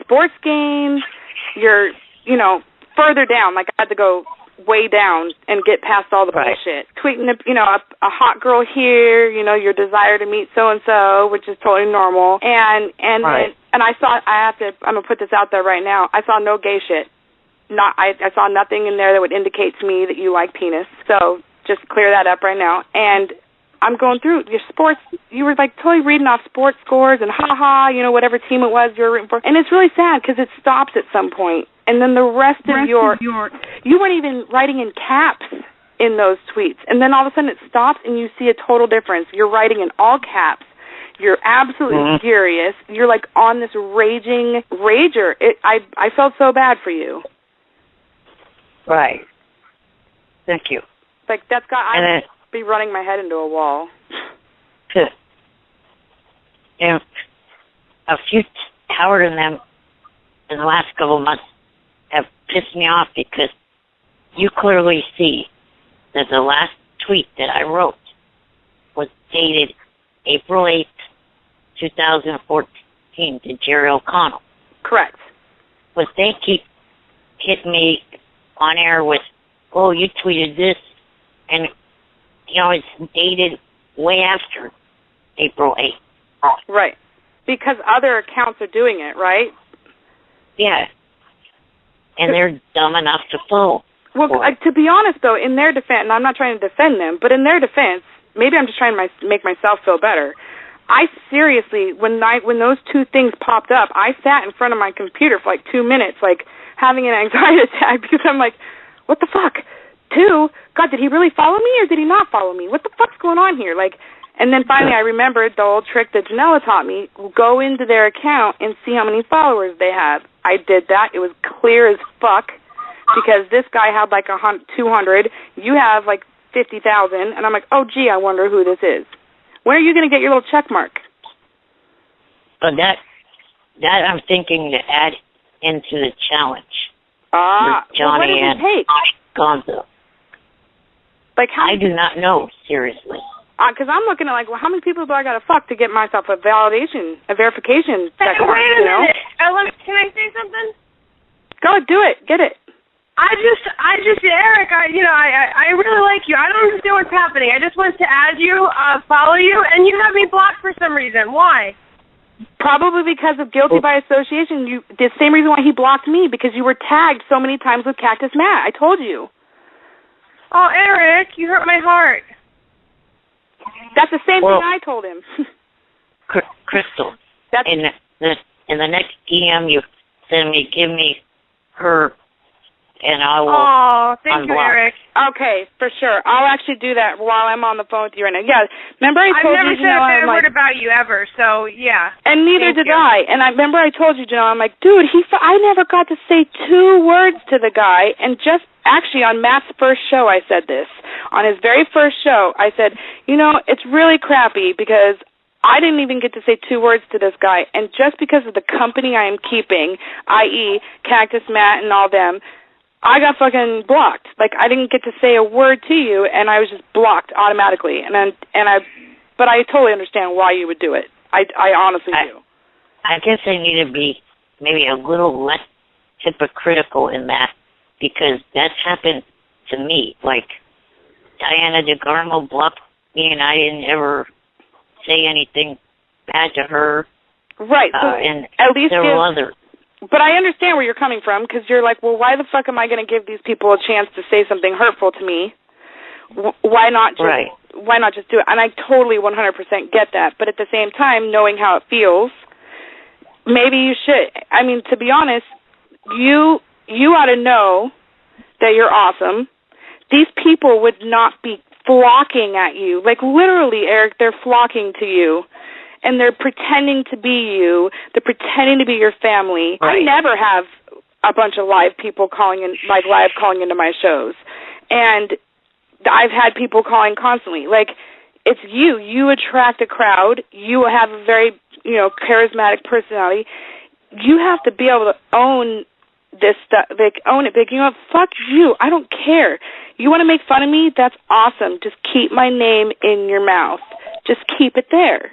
sports games, you're, further down, like I had to go way down and get past all the bullshit. Tweeting, a hot girl here, your desire to meet so-and-so, which is totally normal. And I saw, I'm going to put this out there right now, I saw no gay shit. I saw nothing in there that would indicate to me that you like penis. So just clear that up right now. And I'm going through your sports. You were totally reading off sports scores and whatever team it was you were rooting for. And it's really sad, because it stops at some point. And then the rest of you weren't even writing in caps in those tweets. And then all of a sudden it stops, and you see a total difference. You're writing in all caps. You're absolutely furious. You're on this raging rager. I felt so bad for you. Right. Thank you. I'd be running my head into a wall. A few Howard and them in the last couple of months have pissed me off, because you clearly see that the last tweet that I wrote was dated April 8th, 2014 to Jerry O'Connell. Correct. But they keep hitting me on air with, oh, you tweeted this, and, it's dated way after April 8th. Right. Because other accounts are doing it, right? Yeah. And they're dumb enough to fall. Well, to be honest, though, in their defense, and I'm not trying to defend them, but in their defense, maybe I'm just trying to make myself feel better. I seriously, when those two things popped up, I sat in front of my computer for 2 minutes, having an anxiety attack, because I'm like, what the fuck? 2, God, did he really follow me or did he not follow me? What the fuck's going on here? Like, and then finally I remembered the old trick that Janella taught me. Go into their account and see how many followers they have. I did that. It was clear as fuck because this guy had like 200. You have like 50,000. And I'm like, oh, gee, I wonder who this is. When are you going to get your little check mark? But that I'm thinking to add into the challenge. what Johnny does and it take? Gonzo. Like how? I do not know, seriously. Because I'm looking at like, well, how many people do I got to fuck to get myself a verification check mark? Wait a minute. Can I say something? Go do it. Get it. I just, Eric, I really like you. I don't understand what's happening. I just wanted to add you, follow you, and you have me blocked for some reason. Why? Probably because of guilty by association. The same reason why he blocked me, because you were tagged so many times with Cactus Matt. I told you. Oh, Eric, you hurt my heart. That's the same thing I told him. Crystal, in the next DM you send me, give me her, and I will. Oh, thank you, Eric. Okay, for sure. I'll actually do that while I'm on the phone with you right now. Yeah, remember I told you, I've never said a bad word about you ever, so yeah. And neither did I. And I remember I told you, I'm like, dude, I never got to say 2 words to the guy, and just actually on Matt's first show I said this. On his very first show, I said, it's really crappy because I didn't even get to say 2 words to this guy, and just because of the company I am keeping, i.e. Cactus Matt and all them, I got fucking blocked. Like, I didn't get to say a word to you, and I was just blocked automatically. But I totally understand why you would do it. I honestly do. I guess I need to be maybe a little less hypocritical in that, because that's happened to me. Like, Diana DeGarmo blocked me, and I didn't ever say anything bad to her. Right. So and at least several others. But I understand where you're coming from, because you're like, well, why the fuck am I going to give these people a chance to say something hurtful to me? Why not just do it? And I totally 100% get that. But at the same time, knowing how it feels, maybe you should. I mean, to be honest, you ought to know that you're awesome. These people would not be flocking at you. Like, literally, Eric, they're flocking to you. And they're pretending to be you. They're pretending to be your family. Right. I never have a bunch of live people calling into my shows. And I've had people calling constantly. Like, it's you. You attract a crowd. You have a very, charismatic personality. You have to be able to own this stuff, like, own it big. Fuck you. I don't care. You want to make fun of me? That's awesome. Just keep my name in your mouth. Just keep it there.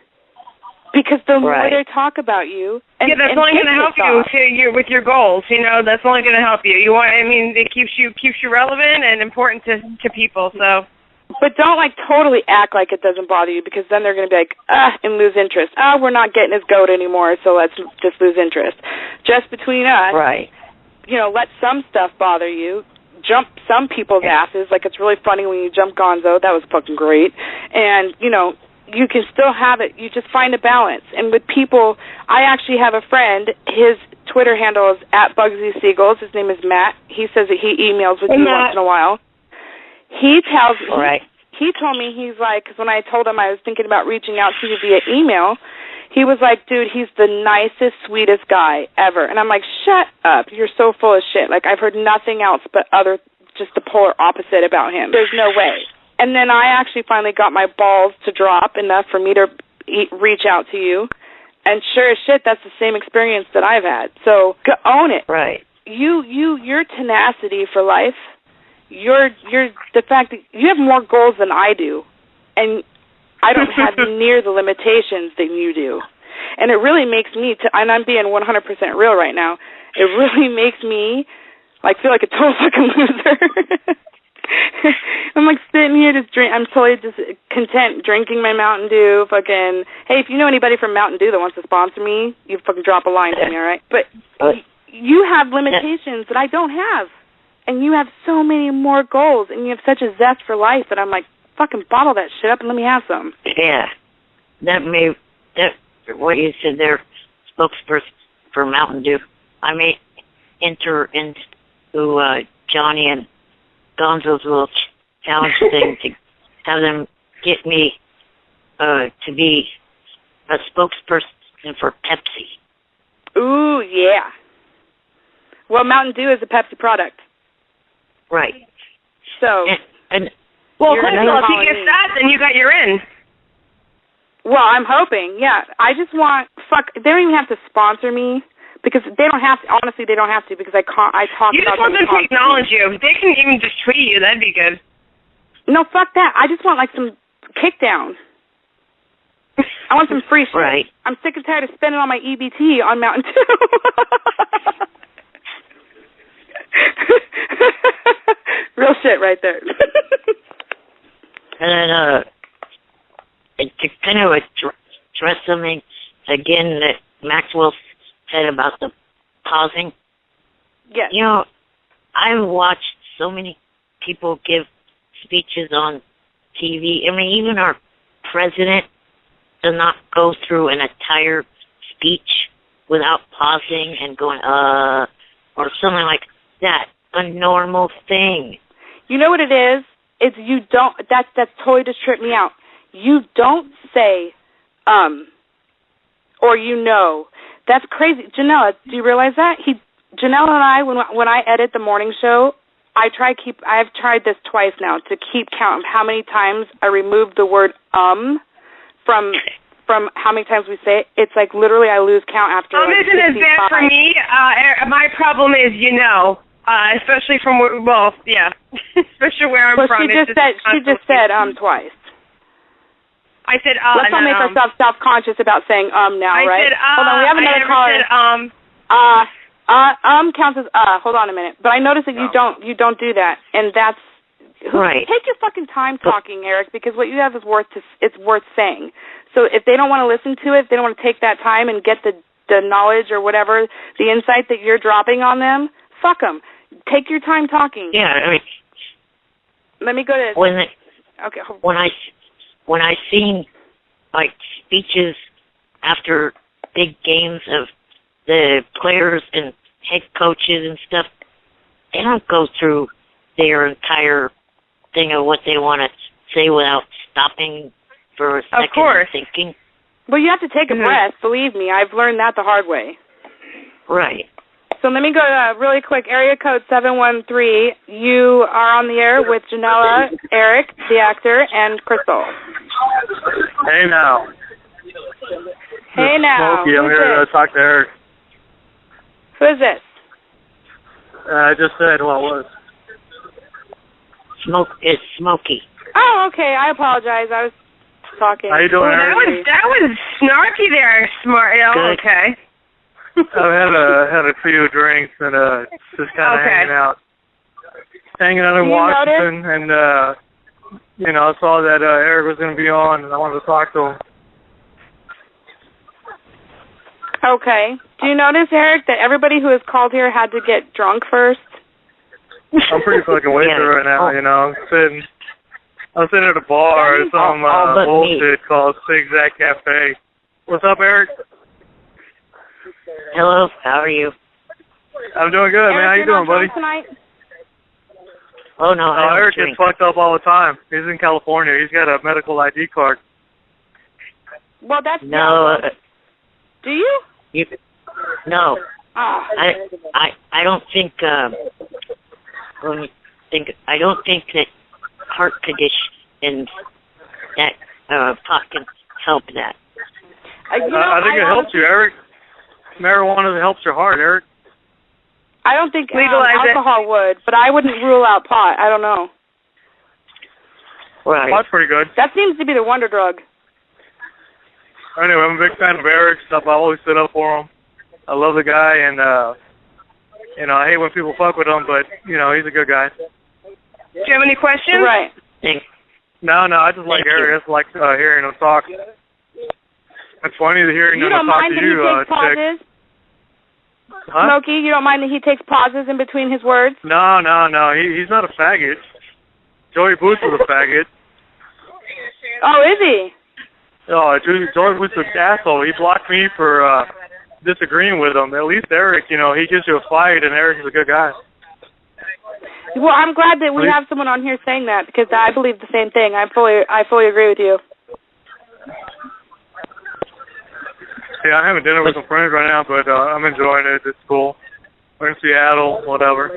Because the more they talk about you, that's only going to help you with your goals. That's only going to help you. It keeps you relevant and important to people. So, but don't totally act like it doesn't bother you, because then they're going to be like, and lose interest. We're not getting his goat anymore, so let's just lose interest. Just between us, let some stuff bother you. Jump some people's asses. Like, it's really funny when you jump Gonzo. That was fucking great. And you can still have it. You just find a balance. And with people, I actually have a friend. His Twitter handle is @BugsySeagulls. His name is Matt. He says that he emails with you once in a while. He tells me, he told me, he's like, because when I told him I was thinking about reaching out to you via email, he was like, dude, he's the nicest, sweetest guy ever. And I'm like, shut up. You're so full of shit. Like, I've heard nothing else but just the polar opposite about him. There's no way. And then I actually finally got my balls to drop enough for me to reach out to you. And sure as shit, that's the same experience that I've had. So own it. Right. Your tenacity for life, the fact that you have more goals than I do, and I don't have near the limitations that you do. And it really makes me, and I'm being 100% real right now, it really makes me feel like a total fucking loser. I'm sitting here I'm totally just content drinking my Mountain Dew, fucking, hey, if you know anybody from Mountain Dew that wants to sponsor me, you fucking drop a line to me, all right? But you have limitations that I don't have. And you have so many more goals, and you have such a zest for life that I'm like, fucking bottle that shit up and let me have some. Yeah. What you said there, spokesperson for Mountain Dew, I may enter into Johnny and Gonzo's little challenge thing to have them get me to be a spokesperson for Pepsi. Ooh, yeah. Well, Mountain Dew is a Pepsi product. Right. So. Well, Crystal, if he gets that, then you got your in. Well, I'm hoping, yeah. I just want, they don't even have to sponsor me, because they don't have to, honestly, they don't have to, because I talk about You just want them to acknowledge you. If they can even just tweet you, that'd be good. No, fuck that. I just want, like, some kickdown. I want some free shit. Right. I'm sick and tired of spending all my EBT on Mountain Dew. Real shit right there. And then, to kind of address something again that Maxwell said about the pausing. Yes. You know, I've watched so many people give speeches on TV. I mean, even our president does not go through an entire speech without pausing and going, or something like that. A normal thing. You know what it is? It's you don't, that's totally just tripped me out. You don't say, or you know. That's crazy. Janella, do you realize that? Janella and I, when I edit the morning show, I've tried this twice now to keep count of how many times I remove the word from how many times we say it. It's like literally I lose count after like isn't as bad for me. My problem is, especially from especially where I'm from. She just said twice. I said Let's not make ourselves self-conscious about saying now, right? Said, hold on, we have another caller. Said, counts as hold on a minute. But I noticed that you don't do that, and that's right. Take your fucking time talking, Eric, because what you have is worth saying. So if they don't want to listen to it, if they don't want to take that time and get the knowledge or whatever, the insight that you're dropping on them, fuck them. Take your time talking. Yeah, I mean, let me go to when I seen like speeches after big games of the players and head coaches and stuff, they don't go through their entire thing of what they want to say without stopping for a second and thinking. Well, you have to take a breath. Believe me, I've learned that the hard way. Right. So let me go really quick. Area code 713. You are on the air with Janella, Eric, the actor, and Crystal. Hey now. Hey now. Smokey, I'm here to talk to Eric. Who is this? I just said who I was. It's Smokey. Oh, okay. I apologize. I was talking. How you doing, Eric? That was snarky there, smart. Oh, okay. I've had a few drinks and just kind of hanging out in Washington, and I saw that Eric was going to be on, and I wanted to talk to him. Okay. Do you notice, Eric, that everybody who has called here had to get drunk first? I'm pretty fucking wasted right now. I'm sitting at a bar or some bullshit called Zigzag Cafe. What's up, Eric? Hello, how are you? I'm doing good, Eric, man. How you doing, buddy? Tonight? Oh, no, I don't Eric drink. gets fucked up all the time. He's in California. He's got a medical ID card. Well, that's... No. Do you? No. Oh. I don't think, let me think, I don't think that heart condition and that pot can help that. I think it helps you, Eric. Marijuana helps your heart, Eric. I don't think alcohol would, but I wouldn't rule out pot. I don't know. Right. Pot's pretty good. That seems to be the wonder drug. Anyway, I'm a big fan of Eric's stuff. I always sit up for him. I love the guy, and I hate when people fuck with him, but he's a good guy. Do you have any questions? Right. No, I just like Eric. I just like hearing him talk. It's funny to hear him talk to you, chick. Huh? Smokey, you don't mind that he takes pauses in between his words? No. He's not a faggot. Joey Boots was a faggot. Oh, is he? Oh, Joey Boots is an asshole. He blocked me for disagreeing with him. At least Eric, he gives you a fight, and Eric is a good guy. Well, I'm glad that we have someone on here saying that because I believe the same thing. I fully agree with you. Yeah, I'm having dinner with some friends right now, but I'm enjoying it. It's cool. We're in Seattle, whatever.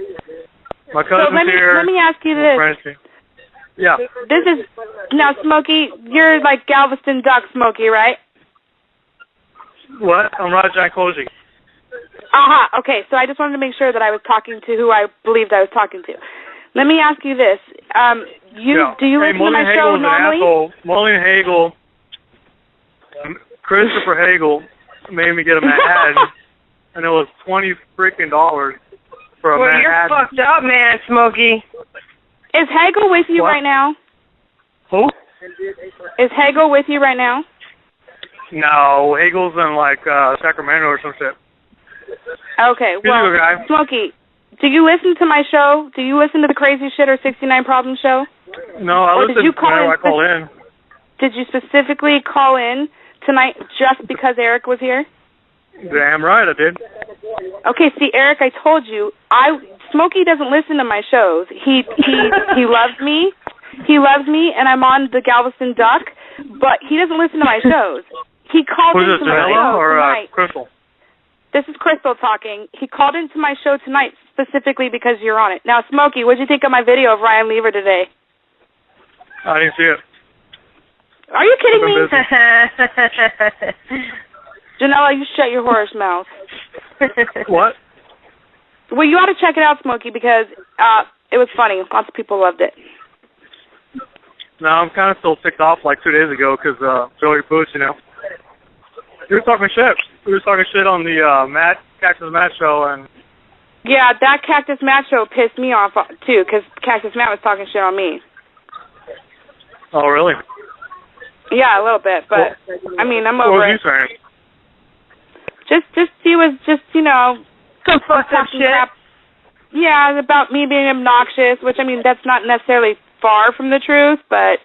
My cousin's here. Let me ask you this. Yeah. This is now, Smokey. You're like Galveston Duck, Smokey, right? What? I'm Rajan Koji. Aha. Okay. So I just wanted to make sure that I was talking to who I believed I was talking to. Let me ask you this. Do you listen to my show normally? Mullen Hagel, Christopher Hagel made me get a Manhattan, and it was $20 freaking for a Manhattan. You're fucked up, man, Smokey. Is Hagel with you right now? Who? Is Hagel with you right now? No, Hagel's in like Sacramento or some shit. Okay, well, Smokey, do you listen to my show? Do you listen to the Crazy Shit or 69 Problems show? No, I listen whenever I call in. Did you specifically call in tonight just because Eric was here? Damn right I did. Okay, see, Eric, I told you, Smokey doesn't listen to my shows. He loves me. He loves me, and I'm on the Galveston Duck, but he doesn't listen to my shows. He called into my show tonight. Crystal? This is Crystal talking. He called into my show tonight specifically because you're on it. Now, Smokey, what did you think of my video of Ryan Lever today? I didn't see it. Are you kidding me? Janela, you shut your horse mouth. What? Well, you ought to check it out, Smokey, because it was funny. Lots of people loved it. No, I'm kind of still ticked off like 2 days ago because Joey Boots, you know. He was talking shit. We were talking shit on the Cactus Matt show, and yeah, that Cactus Matt show pissed me off too because Cactus Matt was talking shit on me. Oh, really? Yeah, a little bit, but I mean, I'm over it. What was he saying? He was just, you know, some fucked up shit. Crap. Yeah, about me being obnoxious, which I mean, that's not necessarily far from the truth, but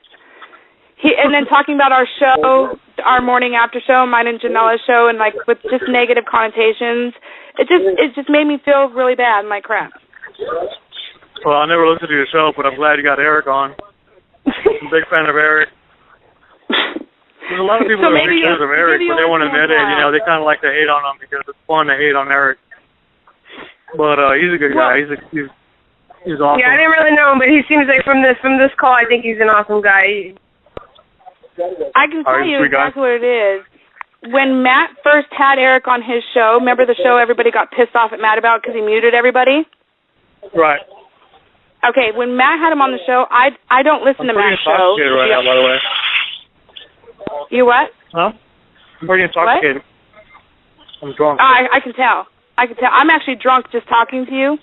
and then talking about our show, our morning after show, mine and Janela's show, and like with just negative connotations. It just made me feel really bad, like crap. Well, I never listened to your show, but I'm glad you got Eric on. I'm a big fan of Eric. There's a lot of people that are big fans of Eric, but they won't admit it. You know, they kind of like to hate on him because it's fun to hate on Eric. But he's a good guy. He's awesome. Yeah, I didn't really know him, but he seems like from this call, I think he's an awesome guy. I can tell you exactly what it is. When Matt first had Eric on his show, remember the show everybody got pissed off at Matt about because he muted everybody? Right. Okay, when Matt had him on the show, I don't listen to Matt's show. I'm right now, by the way. You what? Huh? I'm pretty intoxicated. What? I'm drunk. I can tell. I'm actually drunk just talking to you.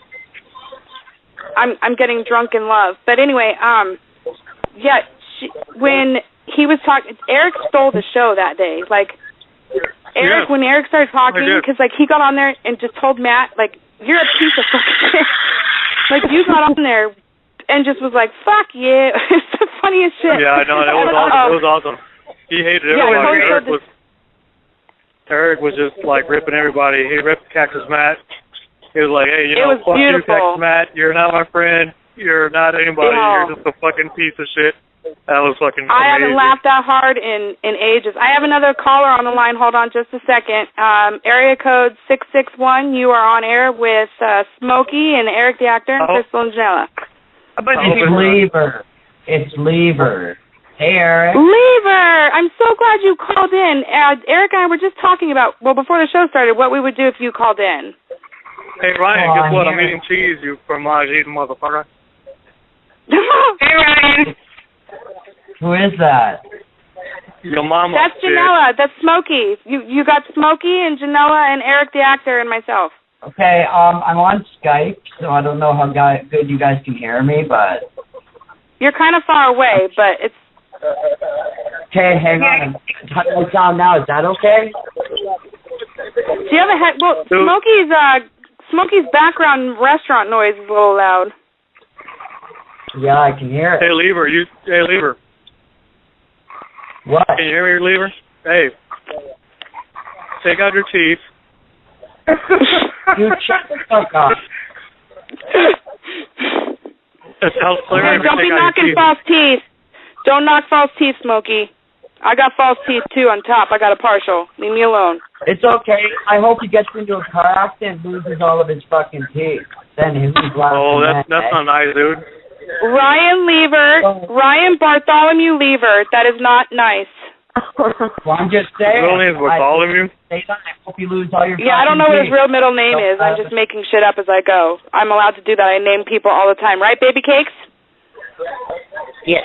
I'm getting drunk in love. But anyway, yeah, when he was talking, Eric stole the show that day. Like, Eric, when Eric started talking, because like he got on there and just told Matt, like, you're a piece of fucking shit. Like, you got on there and just was like, fuck yeah. It's the funniest shit. Yeah, I know. That was awesome. It was awesome. He hated everybody. Yeah, Eric was just like ripping everybody. He ripped Cactus Matt. He was like, hey, you know, fuck you, Cactus Matt. You're not my friend. You're not anybody. You're just a fucking piece of shit. That was fucking amazing. I haven't laughed that hard in ages. I have another caller on the line. Hold on just a second. Area code 661. You are on air with Smokey and Eric the actor and Crystal and Janela. It's Lever. Hey, Eric. Lever! I'm so glad you called in. Eric and I were just talking about, well, before the show started, what we would do if you called in. Hey, Ryan, guess what? I'm eating cheese, you fromage eating motherfucker. Hey, Ryan. Who is that? Your mama. That's Janela. That's Smokey. You got Smokey and Janela and Eric the actor and myself. Okay, I'm on Skype, so I don't know how good you guys can hear me, but... You're kind of far away, but it's... Okay, hang on. How do I sound now? Is that okay? Do you have a head... Well, Smokey's background restaurant noise is a little loud. Yeah, I can hear it. Hey, Lever. Hey, Lever. What? Can you hear me, Lever? Hey. Take out your teeth. You shut the fuck up. It sounds clear. Hey, don't be knocking false teeth. Don't knock false teeth, Smokey. I got false teeth, too, on top. I got a partial. Leave me alone. It's okay. I hope he gets into a car accident and loses all of his fucking teeth. Then he's that's not nice, dude. Ryan Bartholomew Lever. That is not nice. Well, I'm just saying. His real name is Bartholomew? I hope you lose all your I don't know what his real middle name is. I'm just making shit up as I go. I'm allowed to do that. I name people all the time. Right, Baby Cakes? Yes.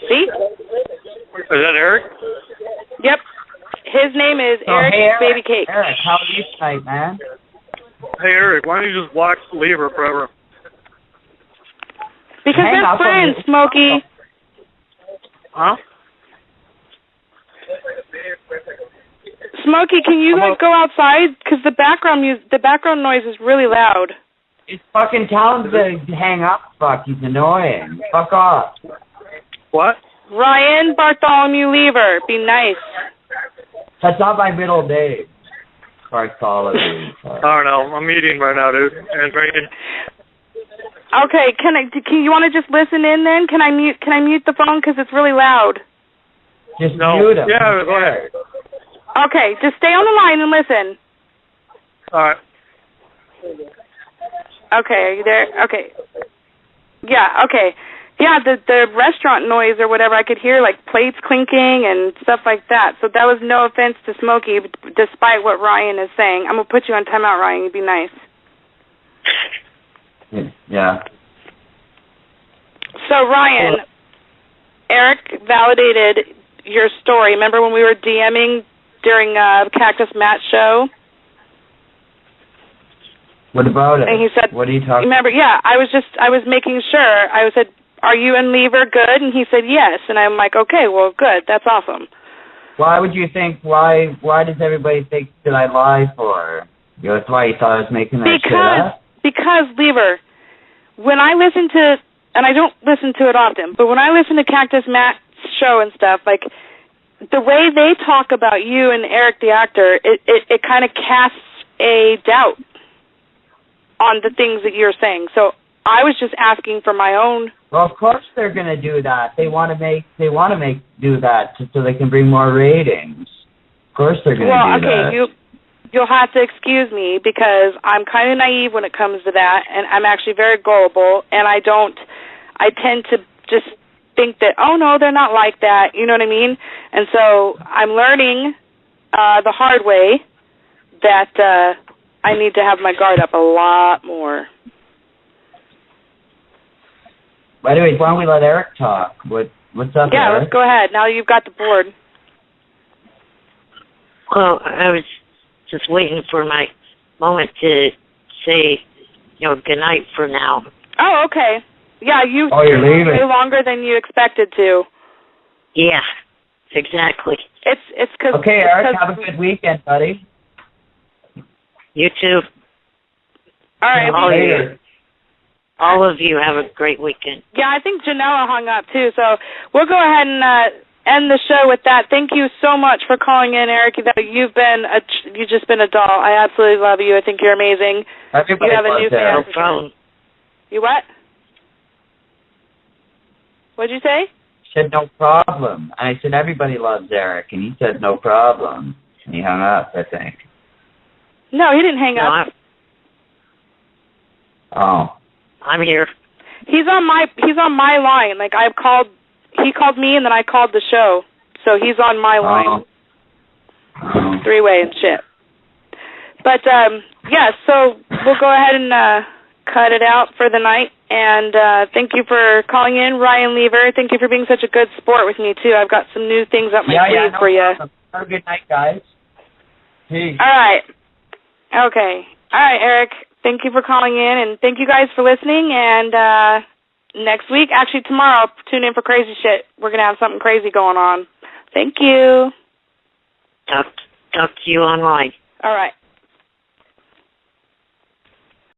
See? Is that Eric? Yep. His name is Eric, hey, Eric Baby Cakes. Eric, how are you tonight, man? Hey, Eric, why don't you just watch Lever forever? Because they're friends, Smokey. Huh? Smokey, can you go outside? Because the background noise is really loud. It's fucking telling him to hang up. Fuck, he's annoying. Fuck off. What? Ryan Bartholomew Lever. Be nice. That's not my middle name. Bartholomew. I don't know. I'm eating right now, dude, and drinking. Okay, can you want to just listen in then? Can I mute the phone because it's really loud? Just mute him. Yeah, go ahead. Okay, just stay on the line and listen. All right. Okay, are you there? Okay. Yeah, okay. Yeah, the restaurant noise or whatever, I could hear like plates clinking and stuff like that. So that was no offense to Smokey, despite what Ryan is saying. I'm going to put you on timeout, Ryan. You'd be nice. Yeah. So, Ryan, Eric validated your story. Remember when we were DMing during Cactus Matt's show? What about it? And he said, what are you talking remember, yeah, I was making sure. I said, are you and Lever good? And he said, yes. And I'm like, okay, well, good. That's awesome. Why would you think, why does everybody think that I lie for? You know, that's why you thought I was making that shit up? Because, Lever, when I listen to, and I don't listen to it often, but when I listen to Cactus Matt's show and stuff, like, the way they talk about you and Eric the actor, it kind of casts a doubt on the things that you're saying. So I was just asking for my own. Well, of course they're going to do that. They want to do that so they can bring more ratings. Of course they're going to do that. Well, okay, you'll have to excuse me because I'm kind of naive when it comes to that, and I'm actually very gullible, and I tend to just think that, oh, no, they're not like that, you know what I mean? And so I'm learning the hard way that I need to have my guard up a lot more. Anyways, why don't we let Eric talk? What's up, Yeah, Eric? let's go ahead. Now you've got the board. Well, I was just waiting for my moment to say, good night for now. Oh, okay. Yeah, you're leaving. way longer than you expected to. Yeah, exactly. It's because. Okay, Eric, have a good weekend, buddy. You too. All right. All of you have a great weekend. Yeah, I think Janella hung up too, so we'll go ahead and end the show with that. Thank you so much for calling in, Eric. You've just been a doll. I absolutely love you. I think you're amazing. Everybody you have a new fan. No problem. You what? What'd you say? Said no problem. And I said everybody loves Eric, and he said no problem. And he hung up, I think. No, he didn't hang up. Oh. I'm here. He's on my line. Like he called me and then I called the show. So he's on my line. Oh. Three-way and shit. But yeah, so we'll go ahead and cut it out for the night. And thank you for calling in, Ryan Lever. Thank you for being such a good sport with me too. I've got some new things up my sleeve for you. Have a good night, guys. Peace. All right. Okay. All right, Eric. Thank you for calling in, and thank you guys for listening. And next week, actually tomorrow, tune in for crazy shit. We're going to have something crazy going on. Thank you. Talk to you online. All right.